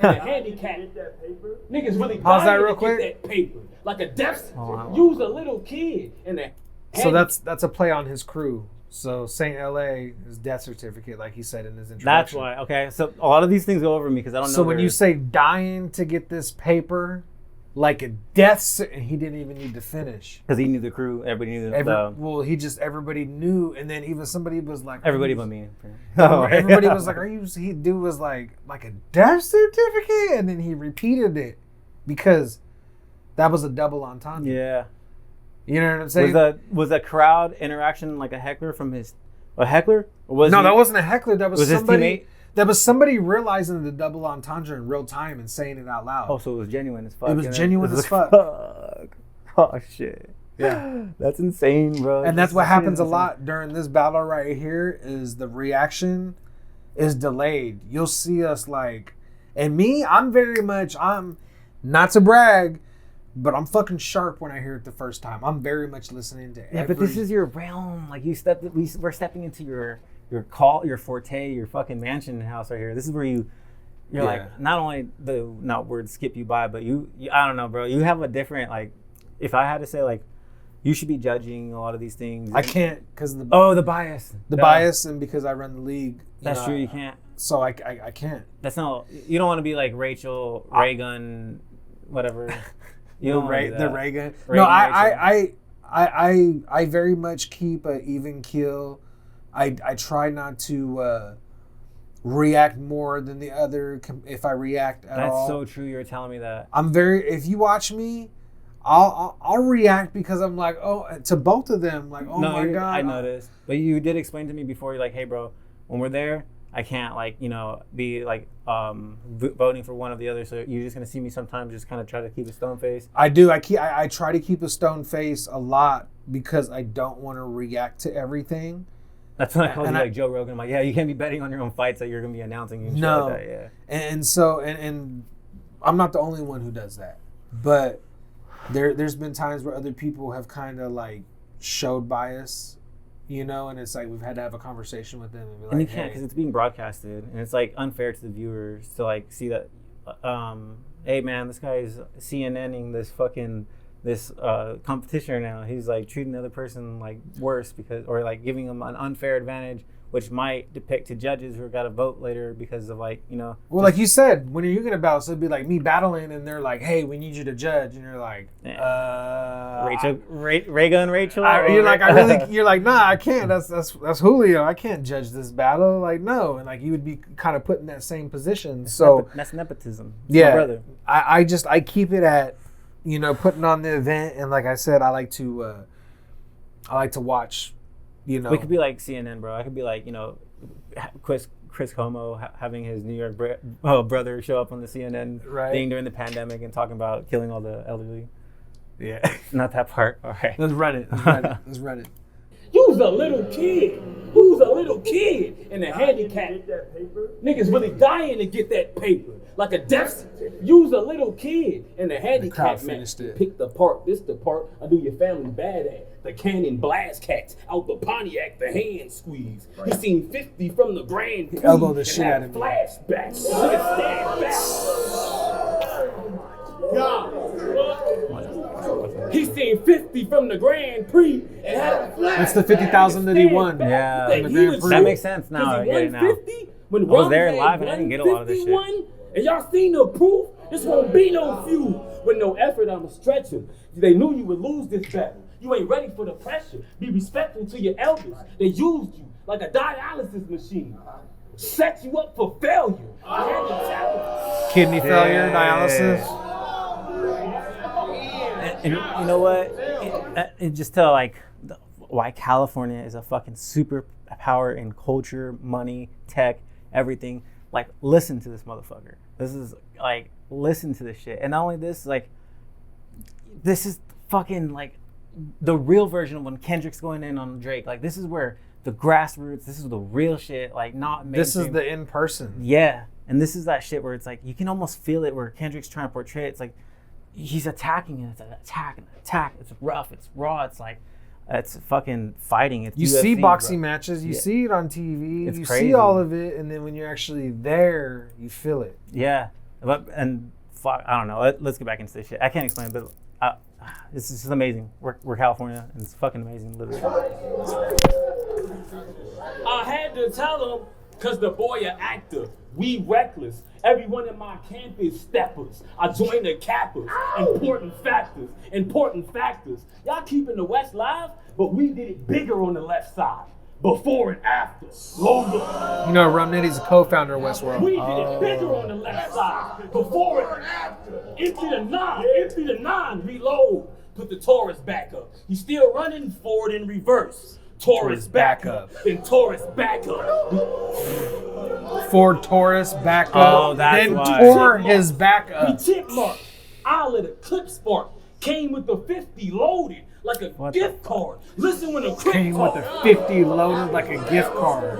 And a handicap. That paper. Niggas really Pause that dying real to quick. get that paper. Like a death certificate. You was a little kid. And a So that's a play on his crew. So Saint LA is death certificate, like he said in his introduction. That's why. Okay, so a lot of these things go over me because I don't know. So when you say dying to get this paper, like a death, and he didn't even need to finish because he knew the crew. Everybody knew everybody knew, and then even somebody was like, everybody but me. Everybody was like, dude was like a death certificate, and then he repeated it because that was a double entendre. Yeah. You know what I'm saying? Was that crowd interaction like a heckler from a heckler? Or was that wasn't a heckler. That was somebody. His teammate? That was somebody realizing the double entendre in real time and saying it out loud. Oh, so it was genuine as fuck. It was genuine as fuck. Oh shit. Yeah, that's insane, bro. And that's what happens a lot during this battle right here. Is the reaction is delayed. You'll see us like, and me, I'm not to brag. But I'm fucking sharp when I hear it the first time. I'm very much listening to but this is your realm. Like we're stepping into your forte, your fucking mansion house right here. This is where you're like, not only not words skip you by, but you I don't know, bro. You have a different, like, if I had to say, like, you should be judging a lot of these things. I can't because the bias. The bias, and because I run the league. That's true, you can't. So I can't. That's not. You don't want to be like Rachel Reagan, whatever. You don't want to do The that. Reagan. Reagan, No, I very much keep an even keel. I try not to react more than the other if I react at all. That's so true. You're telling me that. If you watch me, I'll react because I'm like, oh, to both of them, like, oh my God. I noticed. But you did explain to me before, you're like, hey, bro, when we're there, I can't be like voting for one or the other. So you're just gonna see me sometimes just kind of try to keep a stone face. I do. I try to keep a stone face a lot because I don't want to react to everything. That's when I called you like Joe Rogan. I'm like, yeah, you can't be betting on your own fights that you're gonna be announcing. And shit no. like that, yeah. And so I'm not the only one who does that, but there's been times where other people have kind of like showed bias. And it's like we've had to have a conversation with them and be like, and you can't because it's being broadcasted, and it's like unfair to the viewers to like see that. Hey man, this guy is CNNing this competition now. He's like treating the other person like worse or like giving them an unfair advantage, which might depict to judges who got to vote later because of well, like you said, when you're gonna battle, so it'd be like me battling and they're like, hey, we need you to judge, and you're like, Reagan, Rachel. You're like, nah, I can't. That's Julio. I can't judge this battle. Like, no, and like you would be kind of put in that same position. That's nepotism. Yeah, my brother. I keep it at, putting on the event, and like I said, I like to watch. We could be like CNN, bro. I could be like, Chris Cuomo having his New York brother show up on the CNN thing during the pandemic and talking about killing all the elderly. Yeah. Not that part. All right. Let's run it. You's a little kid. Who's a little kid in a handicap? Niggas really dying to get that paper. Like a death. You's a little kid in a handicap man. Pick the part. This the part I do your family bad at. The cannon blast cats out the Pontiac, the hand squeeze. He seen 50 from the Grand Prix. Elbow the shit out of me. Flashbacks. Niggas stand back. He seen 50 from the Grand Prix and had a flash. It's the 50,000 that he won. Yeah, that makes sense now. I get it now. When I was there live and I didn't get a lot of this shit. And y'all seen the proof? This won't be no feud. With no effort, I'ma stretch him. They knew you would lose this battle. You ain't ready for the pressure. Be respectful to your elders. They used you like a dialysis machine. Set you up for failure. Kidney failure, dialysis. And you know what? It just tell why California is a fucking superpower in culture, money, tech, everything. Like, listen to this motherfucker. This is listen to this shit. And not only this, this is fucking the real version of when Kendrick's going in on Drake. Like, this is where the grassroots, this is the real shit, not mainstream. This is the in person. Yeah. And this is that shit where it's you can almost feel it where Kendrick's trying to portray it. It's he's attacking and it's an attack and attack. It's rough, it's raw, it's fucking fighting. It's you UFC, see boxing matches, you see it on TV, it's you crazy. See all of it, and then when you're actually there, you feel it. Yeah. I don't know. Let's get back into this shit. I can't explain it, but this is amazing. We're California, and it's fucking amazing, literally. I had to tell him, cause the boy an actor. We reckless. Everyone in my camp is steppers. I joined the Kappas. Important factors. Y'all keeping the West live, but we did it bigger on the left side. Before and after. Longer. Rum Nitty's a co-founder of Westworld. We did it bigger on the left side. Before and after. Empty the nine. Reload. Put the Taurus back up. He's still running forward in reverse. Taurus back up. Then Taurus back up. Ford Taurus back up. Oh, that's then why. tore his back up. We tip mark. I'll let a clip spark. Came with the 50 loaded like a gift card. Listen when a crypt Came with a 50 loaded like a gift card.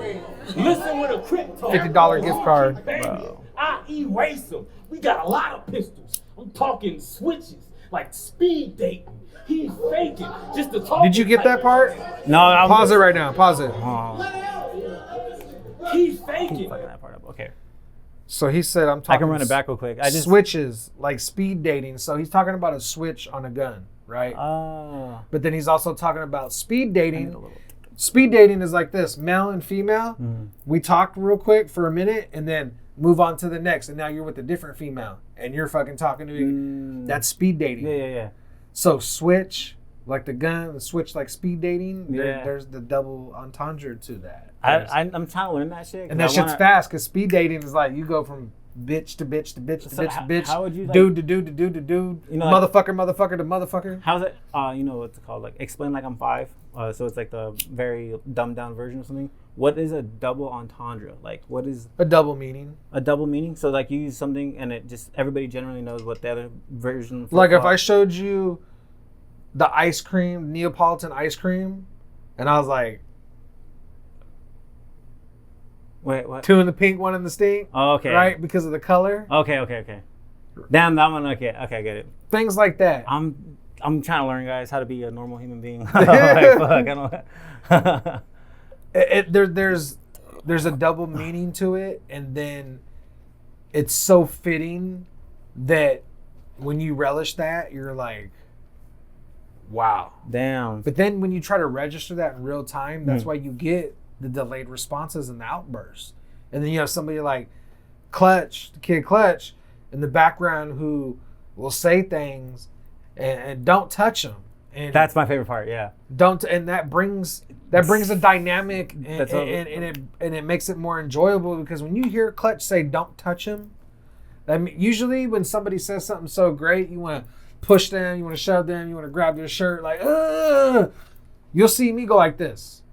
Listen when a crypt card. $50 gift card. Bro. I erase them. We got a lot of pistols. I'm talking switches, like speed dating. He's faking just to talk. Did you get that part? No. Pause it right now. Pause it. He's faking. Fucking that part up. Okay. So he said, I'm talking. I can run it back real quick. Switches, like speed dating. So he's talking about a switch on a gun, right? But then he's also talking about speed dating. Speed dating is like this: male and female. We talked real quick for a minute, and then move on to the next, and now you're with a different female, and you're fucking talking to me. That's speed dating. Yeah. So switch like the gun, switch like speed dating. Yeah. There's the double entendre to that. I'm trying to learn that shit. And that shit's fast because speed dating is like you go from bitch to bitch to bitch to bitch to bitch. How would you dude to dude to dude to dude? You know, motherfucker to motherfucker. How's it? You know what's it called? Like explain like I'm 5. So it's like the very dumbed down version of something. What is a double entendre? Like what is a double meaning? A double meaning. So like you use something and it just everybody generally knows what the other version. Like if I showed you the ice cream, Neapolitan ice cream, and I was like, wait, what? 2 in the pink, 1 in the stink. Oh, okay. Right, because of the color. Okay. Damn, that one. Okay, I get it. Things like that. I'm trying to learn, guys, how to be a normal human being. Like, fuck, I don't. There's a double meaning to it, and then it's so fitting that when you relish that, you're like, wow. Damn. But then when you try to register that in real time, that's why you get the delayed responses and the outbursts. And then you have somebody like Clutch, the kid Clutch, in the background who will say things and don't touch them. And that's my favorite part. Yeah. That brings a dynamic and it makes it more enjoyable because when you hear Clutch say "don't touch him," I mean, usually when somebody says something so great, you want to push them, you want to shove them, you want to grab their shirt, like, ugh. You'll see me go like this.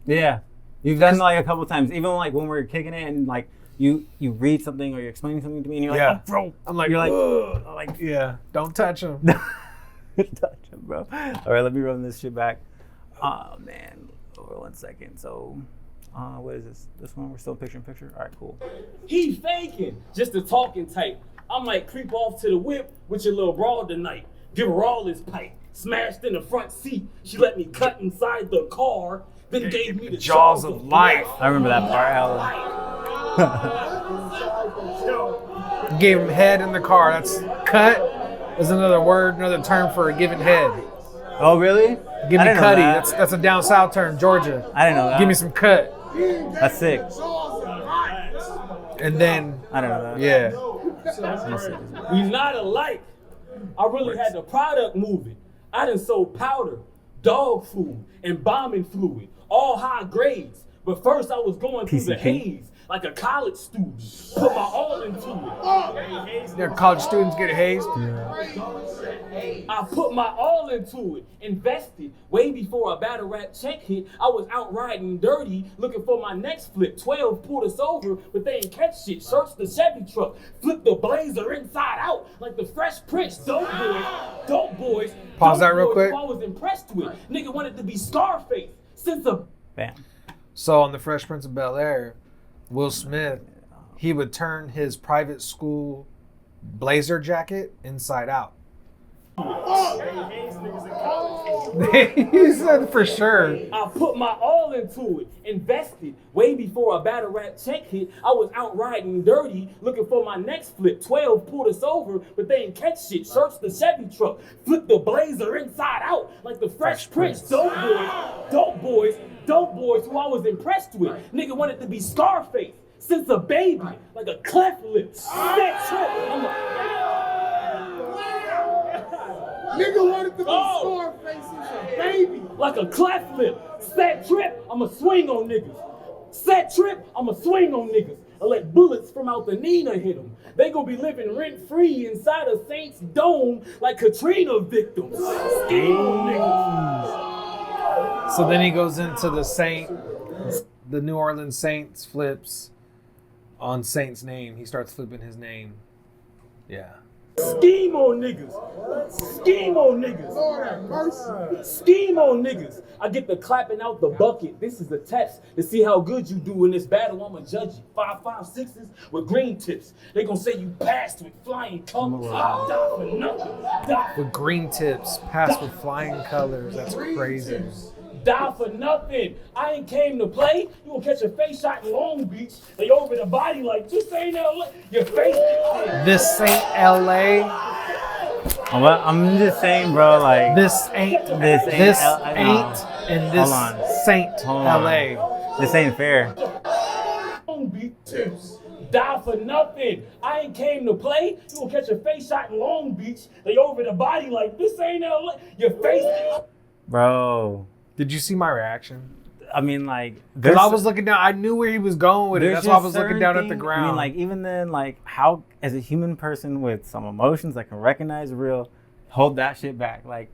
Yeah, you've done like a couple times, even like when we're kicking it and like you read something or you're explaining something to me and you're like, oh, bro, I'm like, you're like, yeah, don't touch him. Touch him, bro. All right, let me run this shit back. Oh man, hold on 1 second. So, what is this? This one? We're still picture-in-picture. All right, cool. He faking, just a talking type. I might creep off to the whip with your little broad tonight. Give her all this pipe. Smashed in the front seat. She let me cut inside the car. Then gave me the jaws of life. I remember that part. Gave him head in the car. That's cut. Is another word, another term for giving head. Oh really? Give me cutty. That's a down south term, Georgia. I didn't know that. Give me some cut. That's sick. And then I don't know that. Yeah. We not alike. I really had the product moving. I done sold powder, dog food, and bombing fluid, all high grades. But first I was going through the haze like a college student. Put my all into it. Their college students get hazed. I put my all into it, invested. Way before a battle rap check hit, I was out riding dirty, looking for my next flip. 12 pulled us over, but they ain't catch shit. Searched the Chevy truck, flipped the Blazer inside out, like the Fresh Prince. Dope boys. Pause that real quick. I was impressed with. Nigga wanted to be Scarface since a bam. So on the Fresh Prince of Bel-Air, Will Smith, he would turn his private school blazer jacket inside out. He said for sure. I put my all into it, invested. Way before a battle rap check hit, I was out riding dirty, looking for my next flip. 12 pulled us over, but they ain't catch shit. Searched the Chevy truck, flipped the Blazer inside out, like the Fresh Prince. Dope boys who I was impressed with. Nigga wanted to be Scarface since a baby, like a cleft lip. Nigga wanted to be Scarface since a baby. Like a cleft lip. Set trip, I'ma swing on niggas. Set trip, I'ma swing on niggas. I let bullets from out the Nina hit them. They gon' be living rent-free inside a Saints dome like Katrina victims. Scheme on niggas. So then he goes into the New Orleans Saints flips on Saint's name. He starts flipping his name. Yeah. Scheme on niggas. Scheme on niggas. Lord have mercy. Scheme on niggas. I get the clapping out the bucket. This is a test to see how good you do in this battle. I'ma judge you. 5.56s with green tips. They gonna say you passed with flying colors. I die for nothing. With green tips, passed with flying colors. That's crazy. Die for nothing. I ain't came to play. You gonna catch a face shot in Long Beach. They over the body like, this ain't LA. Your face. This ain't LA. I'm just saying, bro, like this ain't and this Hold on. Saint LA. This ain't fair. Long Beach tips. Die for nothing. I ain't came to play. You gonna catch a face shot in Long Beach. They over the body like this ain't LA. Your face. Bro. Did you see my reaction? I mean, like, because I was looking down. I knew where he was going with it. That's why I was looking down at the ground. I mean, like, even then, like, how, as a human person with some emotions that can recognize real, hold that shit back. Like,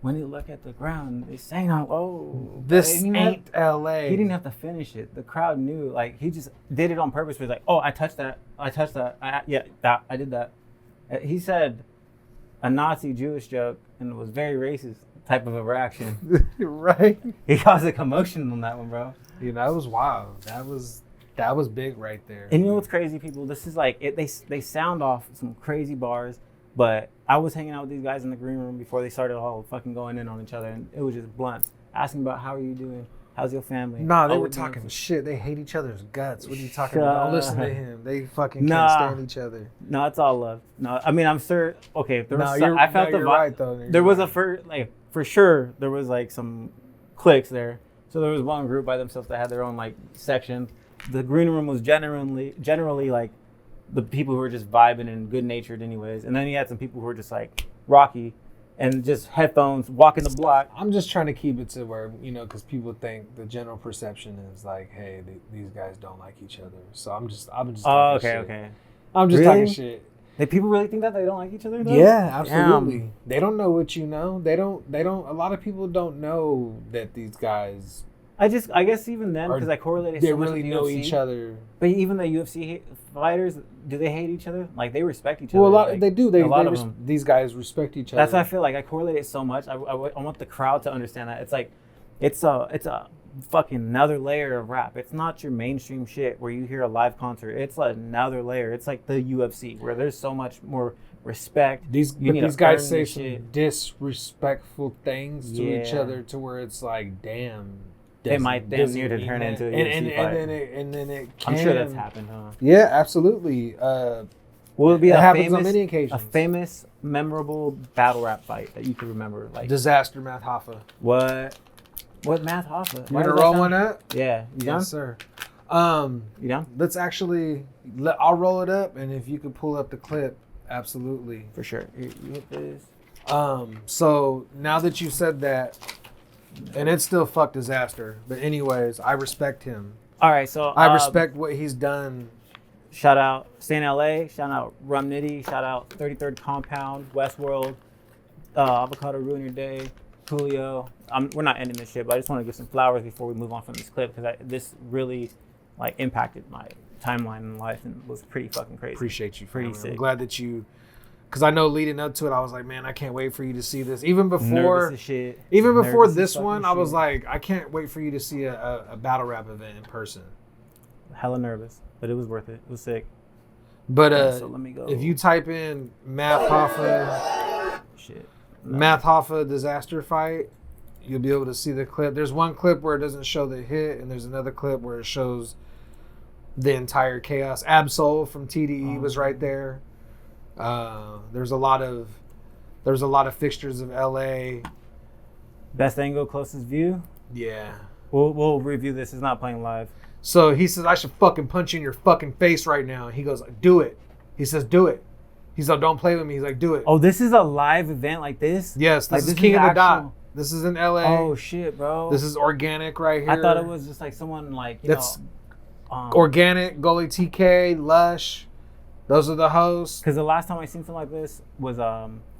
when you look at the ground, they saying, "Oh, this ain't LA." He didn't have to finish it. The crowd knew. Like, he just did it on purpose. He was like, "Oh, I touched that. I touched that. I did that." He said a Nazi Jewish joke and it was very racist type of a reaction. Right. He caused a commotion on that one, bro. You know, that was wild. That was big right there. And you know what's crazy, people? This is like they sound off some crazy bars. But I was hanging out with these guys in the green room before they started all fucking going in on each other, and it was just blunt. Asking about how are you doing? How's your family? Nah, they were talking shit. They hate each other's guts. What are you talking about? Don't listen to him. They fucking can't stand each other. No, it's all love. No, I mean I'm sure. Okay, there was. I felt the vibe. Right, though. There was for sure there was like some cliques there. So there was one group by themselves that had their own like section. The green room was generally like the people who were just vibing and good natured anyways. And then you had some people who were just like rocky and just headphones walking the block. I'm just trying to keep it to where, you know, because people think the general perception is like, hey, these guys don't like each other. So I'm just talking shit. Okay. I'm just talking shit. People really think that they don't like each other though? Yeah, absolutely. Damn. They don't know what you know. They don't a lot of people don't know that these guys I guess even then, because I correlated so much with the They really know UFC, each other. But even the UFC fighters, do they hate each other? Like, they respect each other. Well, they do. These guys respect each other. That's why I feel like I correlate so much. I want the crowd to understand that. It's like, it's a fucking another layer of rap. It's not your mainstream shit where you hear a live concert. It's another layer. It's like the UFC where there's so much more respect. These guys say some disrespectful things to each other to where it's like, damn. It might damn near to turn into a UFC fight. And then it can. I'm sure that's happened, huh? Yeah, absolutely. Will it be happens on many occasions. A famous, memorable battle rap fight that you can remember? Like Disaster Math Hoffa. What Math Hoffa? You gonna roll one up? Yeah. You done? Yes, sir. You done? Let's actually. I'll roll it up, and if you could pull up the clip, absolutely. For sure. You hit this. So now that you said that. And it's still fuck Disaster. But anyways, I respect him. All right, so... I respect what he's done. Shout out Stay in LA. Shout out Rum Nitty. Shout out 33rd Compound, Westworld, Avocado Ruin Your Day, Julio. We're not ending this shit, but I just want to give some flowers before we move on from this clip because this really like impacted my timeline in life and was pretty fucking crazy. Appreciate you. Pretty sick. I'm glad that you... Because I know leading up to it, I was like, man, I can't wait for you to see this. Even before this one, I was like, I can't wait for you to see a battle rap event in person. Hella nervous, but it was worth it. It was sick. But so let me go. If you type in Math Hoffa Disaster Fight, you'll be able to see the clip. There's one clip where it doesn't show the hit, and there's another clip where it shows the entire chaos. Absol from TDE was right there. There's a lot of fixtures of LA. Best angle, closest view. Yeah. We'll review this. It's not playing live. So he says I should fucking punch you in your fucking face right now. He goes, do it. He says, do it. He's like, don't play with me. He's like, do it. Oh, this is a live event like this? Yes, this is King of the Dot. This is in LA. Oh shit, bro. This is organic right here. I thought it was just like someone like organic, Goalie TK, Lush. Those are the hosts. Because the last time I seen something like this was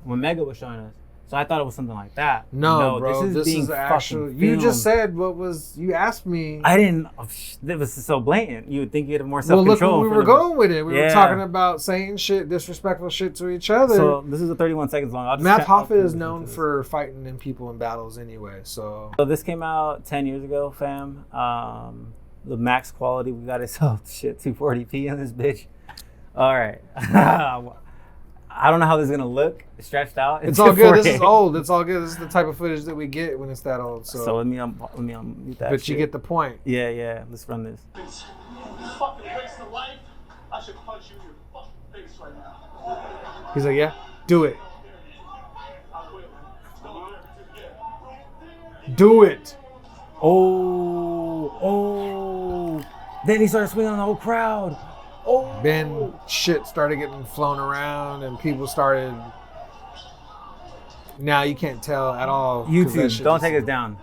when Mega was showing us. So I thought it was something like that. No, bro. This is the actual. You just said you asked me. I didn't. It was so blatant. You would think you had more self-control. Well, look where we were going with it. We were talking about saying shit, disrespectful shit to each other. So this is a 31 seconds long. Matt Hoffa is known for fighting in people in battles anyway. So this came out 10 years ago, fam. The max quality, we got ourselves 240p in this bitch. All right. I don't know how this is going to look stretched out. It's all good. 4K. This is old. It's all good. This is the type of footage that we get when it's that old. So let me unmute that. But shit. You get the point. Yeah. Let's run this. Fucking waste of life. I should punch you in your fucking face right now. He's like, yeah, do it. I will. Do it. Oh. Then he started swinging on the whole crowd. Oh. Then shit started getting flown around and people started. Now you can't tell at all. YouTube, don't take us down.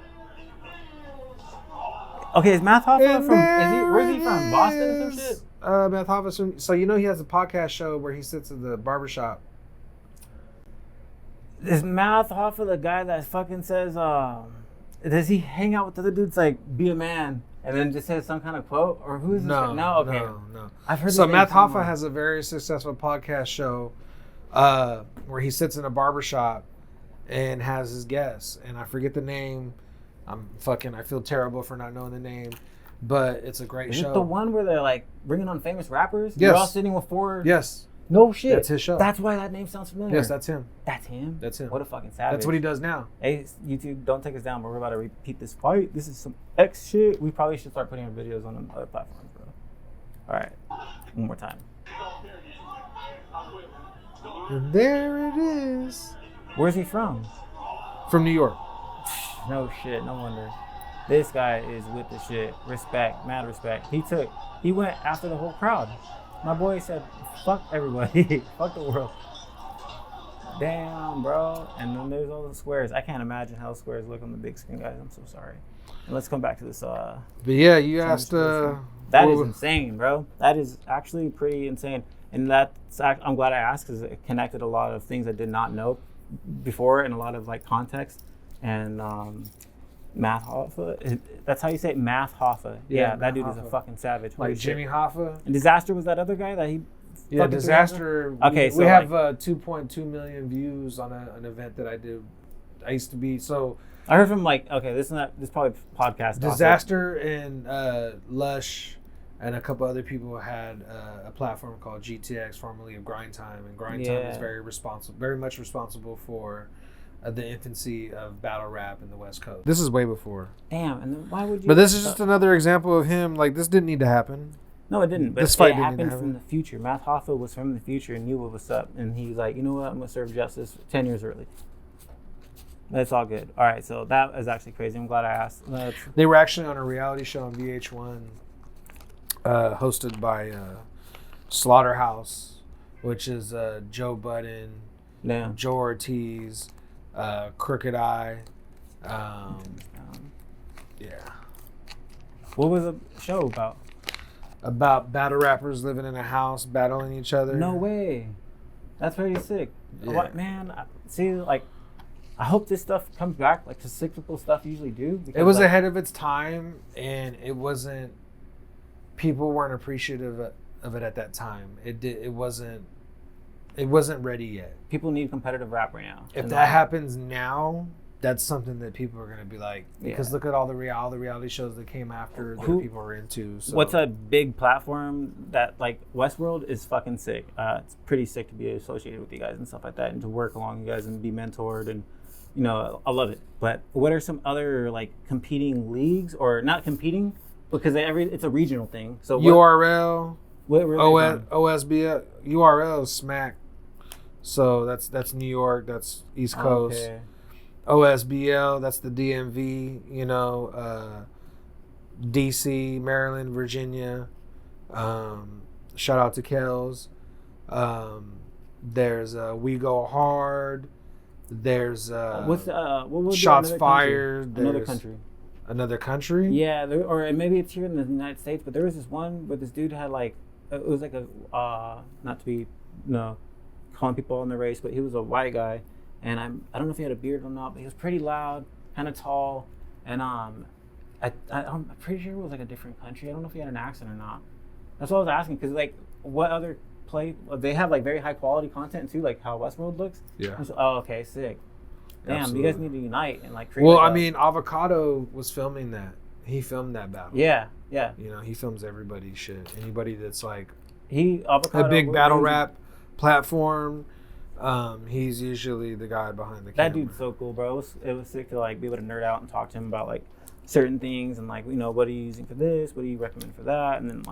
Okay, is Math Hoffa from? Where's he from? Boston or some shit? Math Hoffa's from. So he has a podcast show where he sits in the barbershop. Is Math Hoffa the guy that fucking says? Does he hang out with other dudes like "Be a man" and then just says some kind of quote? Or who's this guy? No, okay. No. I've heard. So Math Hoffa has a very successful podcast show where he sits in a barbershop and has his guests, and I forget the name. I feel terrible for not knowing the name, but it's a great show. Is it the one where they're like bringing on famous rappers? Yes. You're all sitting with four. Yes. No shit. That's his show. That's why that name sounds familiar. Yes, that's him. That's him? That's him. What a fucking savage. That's what he does now. Hey, YouTube, don't take us down, but we're about to repeat this fight. This is some X shit. We probably should start putting our videos on other platforms, bro. All right. One more time. And there it is. Where's he from? From New York. No shit. No wonder. This guy is with the shit. Respect. Mad respect. He went after the whole crowd. My boy said, fuck everybody. Fuck the world. Damn, bro. And then there's all the squares. I can't imagine how squares look on the big screen, guys. I'm so sorry. And let's come back to this. But yeah, you asked. That is insane, bro. That is actually pretty insane. And I'm glad I asked because it connected a lot of things I did not know before and a lot of like context. And Math Hoffa, that's how you say it, Math Hoffa. Yeah, that dude Hoffa is a fucking savage. Like Jimmy Hoffa. And Disaster was that other guy that he. Yeah, Disaster. Okay, we have 2.2 million views on an event that I did. I used to be so. I heard from this probably podcast. Disaster and Lush and a couple other people had a platform called GTX, formerly of Grind Time, and Grind Time is very much responsible for the infancy of battle rap in the West Coast. This is way before. Damn, and then why would you? But this is just another example of him. Like, this didn't need to happen. No, it didn't. But this fight happened from the future. Math Hoffa was from the future and knew what was up, and he was like, you know what? I'm gonna serve justice 10 years early. That's all good. All right, so that is actually crazy. I'm glad I asked. They were actually on a reality show on VH1, hosted by Slaughterhouse, which is Joe Budden, Joe Ortiz, Crooked Eye. Yeah. What was the show about? About battle rappers living in a house, battling each other. No way. That's pretty sick. Yeah. What, man? I hope this stuff comes back, like the cyclical stuff usually do. It was ahead of its time, and it wasn't. People weren't appreciative of it at that time. It wasn't ready yet. People need competitive rap right now. If that happens now, that's something that people are gonna be like, because look at all the reality shows that came after that people are into. So. What's a big platform that like Westworld is fucking sick. It's pretty sick to be associated with you guys and stuff like that, and to work along you guys and be mentored, and I love it. But what are some other like competing leagues, or not competing because it's a regional thing? So URL, OSBL, URL is smack. So that's New York, that's East Coast. Okay. OSBL, that's the DMV, DC, Maryland, Virginia. Shout out to Kells. There's We Go Hard. There's Shots Fired. Another country. Another country? Yeah, or maybe it's here in the United States, but there was this one where this dude had it was like a not to be calling people on the race, but he was a white guy. And I don't know if he had a beard or not, but he was pretty loud, kind of tall, and I'm pretty sure it was like a different country. I don't know if he had an accent or not. That's what I was asking, because what other they have like very high quality content too, like how Westworld looks. Yeah. Okay, sick. Damn, Absolutely. You guys need to unite and like create. Well, Avocado was filming that. He filmed that battle. Yeah. He films everybody's shit. Anybody that's like Avocado, a big battle rap platform. He's usually the guy behind the camera. That dude's so cool, bro. It was sick to be able to nerd out and talk to him about certain things and what are you using for this? What do you recommend for that? And then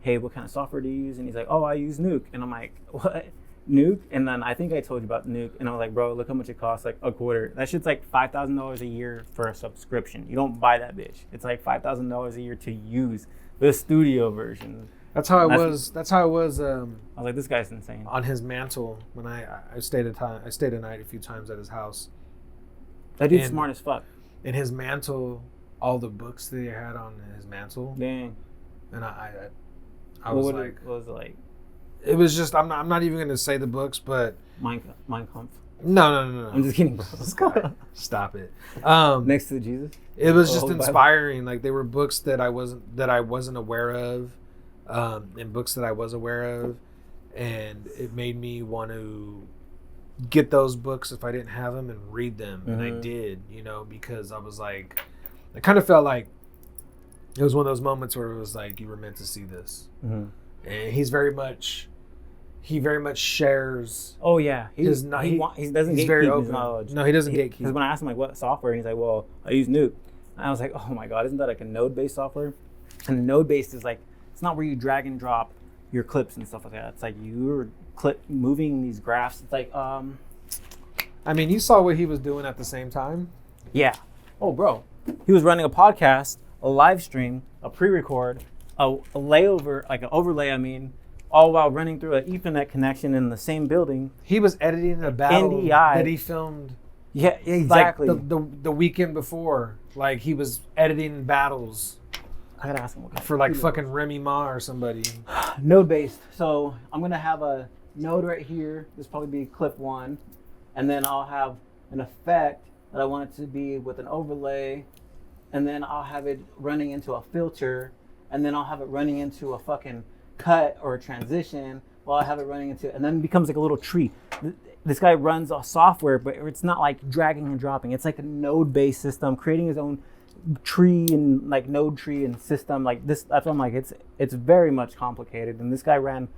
hey, what kind of software do you use? And he's like, oh, I use Nuke. And I'm like, what? Nuke, and then I think I told you about Nuke, and I was like, bro, look how much it costs, like a quarter. That shit's like $5,000 a year for a subscription. You don't buy that bitch. It's like $5,000 a year to use the studio version. That's how it was. That's how it was. I was like, this guy's insane. On his mantle, when I stayed a night a few times at his house. That dude's smart as fuck. In his mantle, all the books that he had on his mantle. Dang. And I was like, what was it like? It was just, I'm not even going to say the books, but... Mein Kampf. No. I'm just kidding, bro. Stop it. Next to Jesus? It was just inspiring. Like, they were books that I wasn't aware of, and books that I was aware of. And it made me want to get those books if I didn't have them and read them. And I did, because I was like... I kind of felt like it was one of those moments where it was like, you were meant to see this. Mm-hmm. And he very much shares. Oh yeah, he doesn't gatekeep his knowledge. No, he doesn't gatekeep. Because when I asked him like what software, and he's like, well, I use Nuke. And I was like, oh my god, isn't that like a node-based software? And node-based is like, it's not where you drag and drop your clips and stuff like that. It's like you're moving these graphs. It's like I mean, you saw what he was doing at the same time. Yeah. Oh, bro, he was running a podcast, a live stream, a pre-record, a layover, like an overlay. I mean. All while running through an Ethernet connection in the same building. He was editing a battle NDI. that he filmed. Yeah, exactly. Like the weekend before, like he was editing battles. I gotta ask him what for like fucking Remy Ma or somebody. Node based. So I'm gonna have a node right here. This will probably be clip 1, and then I'll have an effect that I want it to be with an overlay, and then I'll have it running into a filter, and then I'll have it running into a fucking cut or a transition while I have it running into, and then it becomes like a little tree. This guy runs a software, but it's not like dragging and dropping. It's like a node-based system, creating his own tree and like node tree and system like this. That's what I'm like. It's very much complicated. And this guy ran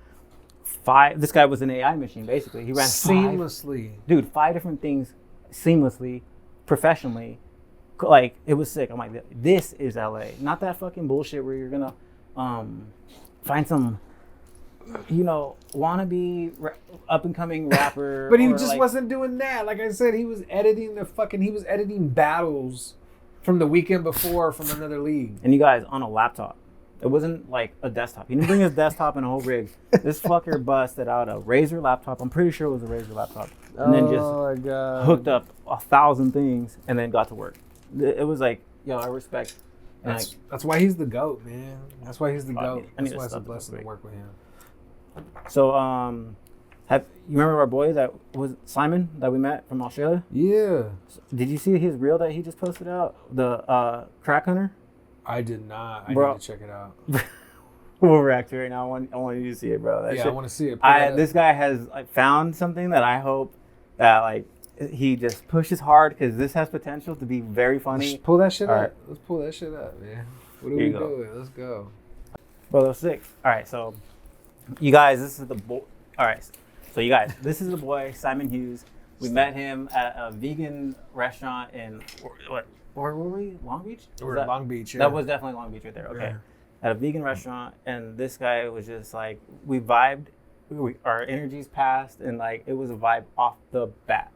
5. This guy was an AI machine basically. He ran seamlessly, 5 different things seamlessly, professionally. Like it was sick. I'm like, this is LA, not that fucking bullshit where you're gonna find some, wannabe up and coming rapper. But he just wasn't doing that. Like I said, he was editing battles from the weekend before from another league. And you guys on a laptop. It wasn't like a desktop. He didn't bring his desktop and a whole rig. This fucker busted out a Razer laptop. I'm pretty sure it was a Razer laptop. And then just hooked up 1,000 things and then got to work. It was like, yo, I respect. That's why he's the GOAT, man. That's why he's the GOAT. That's why it's a blessing to work with him. So, you remember our boy that was Simon that we met from Australia? Yeah. Did you see his reel that he just posted out? The crack hunter? I did not. I need to check it out. We'll react to it right now. I want you to see it, bro. I want to see it. This guy has found something that I hope that he just pushes hard because this has potential to be very funny. Let's pull that shit up. Let's pull that shit up, man. What are we doing? Let's go. Bro, that was sick. All right, so you guys, this is the boy. All right, so you guys, this is the boy, Simon Hughes. We met him at a vegan restaurant in, where were we? Long Beach? We're in Long Beach, yeah. That was definitely Long Beach right there, okay. Yeah. At a vegan restaurant, and this guy was just like, we vibed, our energies passed, and it was a vibe off the bat.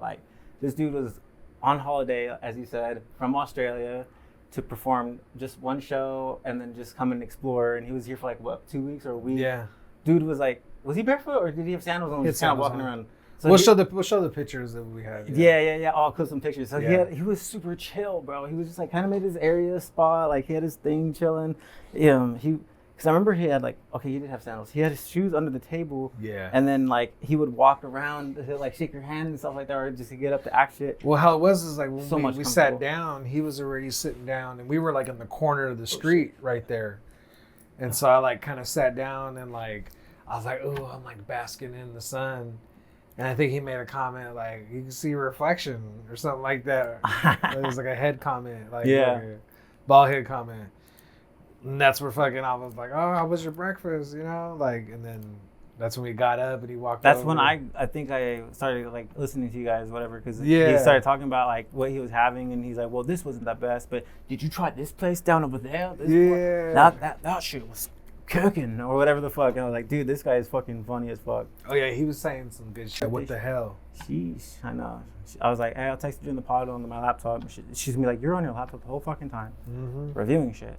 This dude was on holiday, as you said, from Australia to perform just one show and then just come and explore. And he was here for 2 weeks or a week. Yeah. Dude was was he barefoot or did he have sandals on? Just kind of walking around. So we'll show the pictures that we have. Yeah. I'll clip some pictures. So he was super chill, bro. He was just kind of made his area spot. He had his thing chilling. Because I remember he had he did have sandals. He had his shoes under the table. Yeah. And then he would walk around to shake your hand and stuff like that, or just to get up to act shit. Well, how it was is when we sat down, he was already sitting down, and we were in the corner of the street right there. And so I kind of sat down and I was like, oh, I'm basking in the sun. And I think he made a comment you can see a reflection or something like that. It was a head comment, a bald head comment. And that's where I was like, oh, how was your breakfast? And then that's when we got up and he walked over. That's when I think I started listening to you guys, whatever, because he started talking about what he was having, and he's like, well, this wasn't the best, but did you try this place down over there? That shit was cooking or whatever the fuck. And I was like, dude, this guy is fucking funny as fuck. Oh yeah, he was saying some good shit. What the hell? Sheesh, I know. I was like, hey, I'll text you in the pod on my laptop. She's gonna be like, you're on your laptop the whole fucking time, reviewing shit,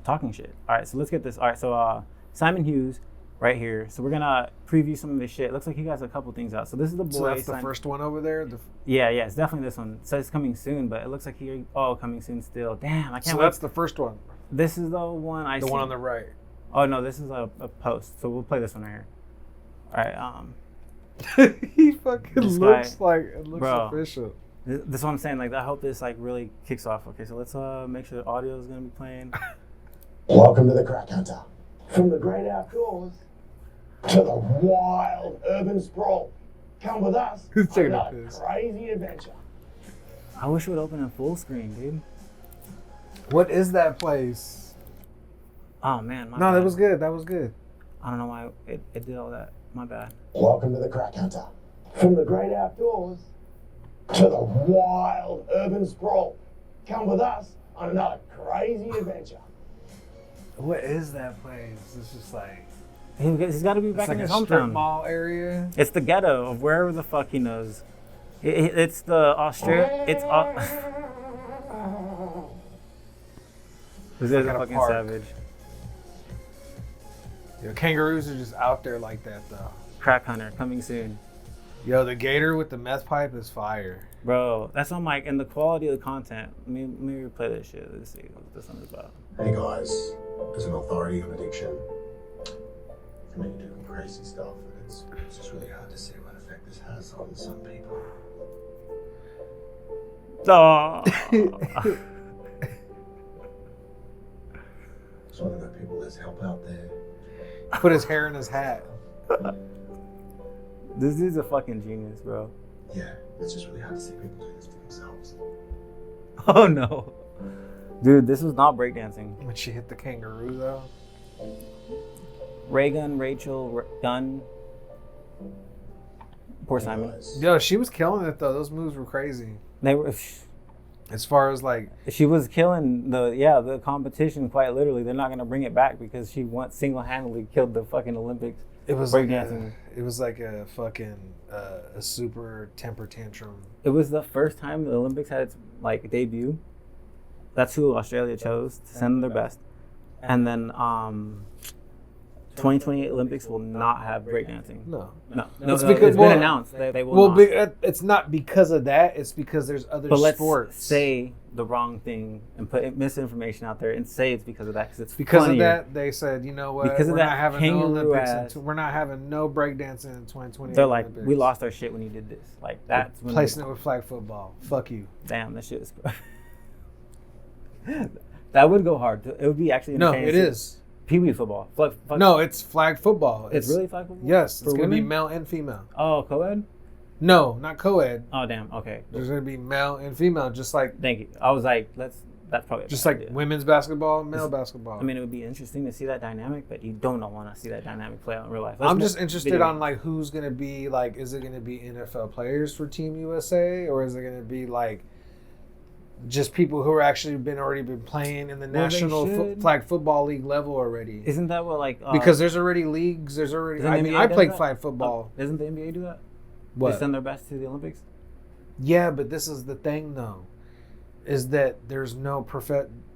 talking shit. All right, so let's get this. All right, so Simon Hughes, right here. So we're gonna preview some of his shit. Looks like he has a couple things out. So this is the boy. So that's the first one over there. Yeah, it's definitely this one. It says coming soon, but it looks like coming soon still. Damn, I can't. So wait. that's the first one. This is the one I. The one on the right. Oh no, this is a post. So we'll play this one right here. All right. He fucking looks guy, like it looks bro, official. This is what I'm saying. Like, I hope this like really kicks off. Okay, so let's make sure the audio is gonna be playing. Welcome to the Crack Hunter. From the great outdoors to the wild urban sprawl. Come with us Who's on taking another this? crazy adventure. I wish it would open in full screen, dude. What is that place? Oh man, my No, bad. that was good. That was good. I don't know why it did all that. My bad. Welcome to the Crack Hunter. From the great outdoors to the wild urban sprawl. Come with us on another crazy adventure. What is that place? It's just like He's got to be it's back like in his a strip hometown. mall area. It's the ghetto of wherever the fuck he knows. It's the Australia. This is a Like at a fucking park. savage. Yo, kangaroos are just out there like that though. Crack hunter coming soon. Yo, the gator with the meth pipe is fire. Bro, that's on and the quality of the content. Let me replay this shit. Let's see what this one is about. Hey guys, as an authority on addiction, I mean, you do crazy stuff, and it's just really hard to see what effect this has on some people. Oh. It's one of the people that's help out there. Put his hair in his hat. This dude's a fucking genius, bro. Yeah, it's just really hard to see people do this to themselves. Oh no. Dude, this was not breakdancing. When she hit the kangaroo though. Raygun, Rachel, Gunn. Poor Simon. Guys, Yo, she was killing it though. Those moves were crazy. They were. As far as like, She was killing the competition quite literally. They're not gonna bring it back because she single-handedly killed the fucking Olympics. it was Breakdancing. like a fucking a super temper tantrum. It was the first time the Olympics had its debut. That's who Australia chose to send their best. And then 2028 Olympics will not have breakdancing. No. No, It's it's because- been well, announced. They will Well, not. it's not because of that. It's because there's other But let's sports. say the wrong thing and put misinformation out there and say it's because of that because it's because funnier. of that, they said, you know what? Because of we're that not having no kangaroo Olympics. ass. We're not having no breakdancing in 2020. They're like, Olympics. we lost our shit when you did this. Like that's when Placing it with flag football. Fuck you. damn, that shit is. That would go hard. It would be actually No, entertaining it to see. is. Pee-wee football. No, it's flag football. It's really flag football. Yes, it's For going to be women? male and female. Oh, co-ed. No, not co-ed. Oh damn. Okay. There's going to be male and female, just like Thank you. I was like, that's probably a just bad like idea. women's basketball, male basketball. I mean, it would be interesting to see that dynamic, but you don't want to see that dynamic play out in real life. I'm just interested on like who's going to be like, is it going to be NFL players for Team USA, or is it going to be like just people who are actually already been playing in the Well, they national should. flag football league level already? Isn't that what Because there's already leagues. There's already. Doesn't I mean, NBA I does played that? flag football. Doesn't the NBA do that? What? They send their best to the Olympics. Yeah, but this is the thing though, is that there's no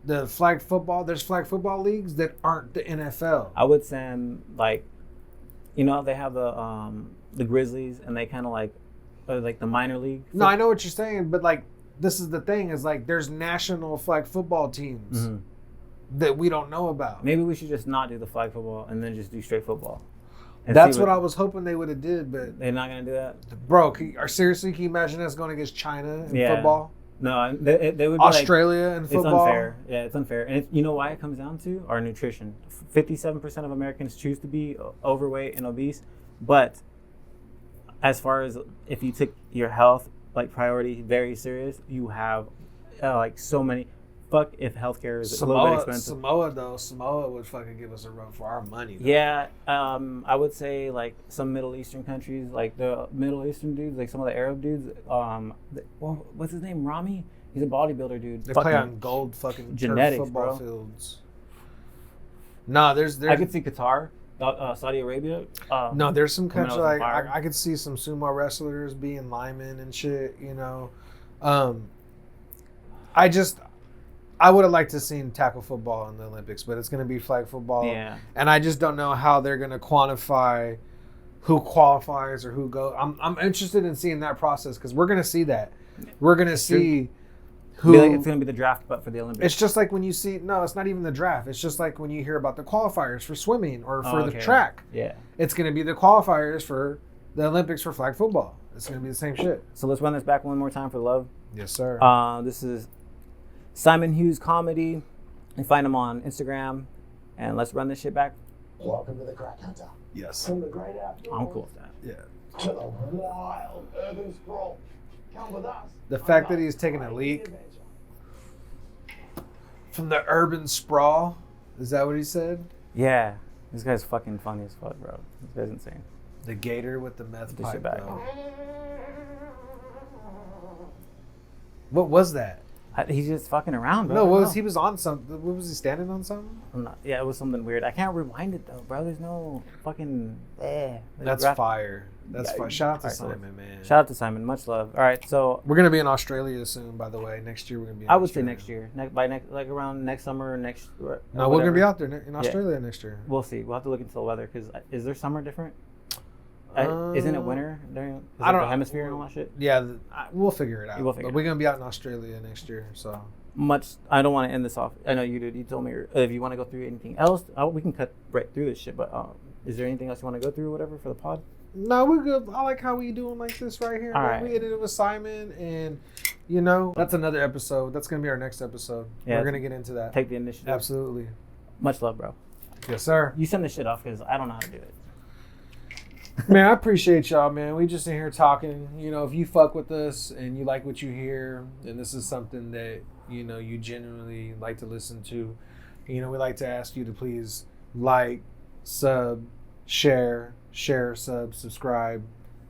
the flag football. There's flag football leagues that aren't the NFL. I would send they have the Grizzlies and they kind of like the minor league. No, I know what you're saying, but like this is the thing is like there's national flag football teams Mhm. that we don't know about. Maybe we should just not do the flag football and then just do straight football. And That's see what I was hoping they would have did, but They're not gonna do that. bro, seriously, can you imagine us going against China in football, No, they would be Australia in It's football? unfair. Yeah, it's unfair. And you know why it comes down to? Our nutrition. 57% of Americans choose to be overweight and obese. But as far as if you took your health priority very serious, you have so many. Fuck if healthcare is a little bit expensive. Samoa would fucking give us a run for our money. Though. Yeah, I would say some Middle Eastern countries, like the Middle Eastern dudes, like some of the Arab dudes. What's his name? Rami? He's a bodybuilder dude. They play on gold fucking genetics, turf football bro. fields. No, there's I could see Qatar, Saudi Arabia. no, there's some coming countries out with like fire. I could see some sumo wrestlers being linemen and shit. I would have liked to seen tackle football in the Olympics, but it's going to be flag football. Yeah. And I just don't know how they're going to quantify who qualifies or who goes. I'm interested in seeing that process because we're going to see that. We're going to see who. It's going to be the draft, but for the Olympics. It's just like when you see. No, it's not even the draft. It's just like when you hear about the qualifiers for swimming or for the track. Yeah. It's going to be the qualifiers for the Olympics for flag football. It's going to be the same shit. So let's run this back one more time for the love. Yes, sir. This is Simon Hughes Comedy. You find him on Instagram. And let's run this shit back. Welcome to the Crack Hunter. Yes. From the great outdoors I'm cool with that. Yeah. to the wild urban sprawl. Come with us. The fact that he's taking a leak from the urban sprawl. Is that what he said? Yeah. This guy's fucking funny as fuck, bro. This guy's insane. The gator with the meth This pipe. shit back. Though. What was that? He's just fucking around, bro. No, I don't know. he was on something? What was he standing on something? I'm not, yeah, it was something weird. I can't rewind it though, bro. There's no fucking. That's fire. That's Yeah, fire. Shout out to alright, so Simon, man. Shout out to Simon. Much love. All right, so We're gonna be in Australia soon, by the way. Next year we're gonna be. In I would say Australia. next year, like around next summer, or next. No, we're gonna be out there in Australia next year. We'll see. We'll have to look into the weather because is there summer different? Isn't it winter during I don't the know. hemisphere and all that shit? Yeah, we'll figure it out. We'll figure but it we're gonna be out in Australia next year, so. I don't want to end this off. I know you did. You told me if you want to go through anything else, we can cut right through this shit. But is there anything else you want to go through, or whatever, for the pod? No, we're good. I like how we doing like this right here. All man. right. We ended it with Simon, and that's another episode. That's gonna be our next episode. Yeah, we're gonna get into that. Take the initiative. Absolutely. Much love, bro. Yes, sir. You send this shit off because I don't know how to do it. Man, I appreciate y'all, man. We just in here talking. If you fuck with us and you like what you hear, and this is something that you genuinely like to listen to, we like to ask you to please like, sub, share, sub, subscribe,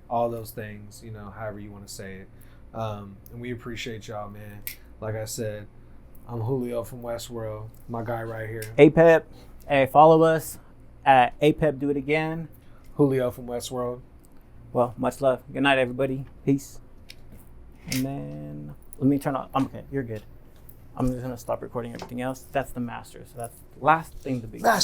all those things. However you want to say it. And we appreciate y'all, man. Like I said, I'm Julio from Westworld. My guy right here. Apep. Hey, follow us at Apep Do It Again. Julio from Westworld. Well, much love. Good night, everybody. Peace. And then let me turn on. Okay, you're good. I'm just gonna stop recording everything else. That's the master. So that's the last thing to be.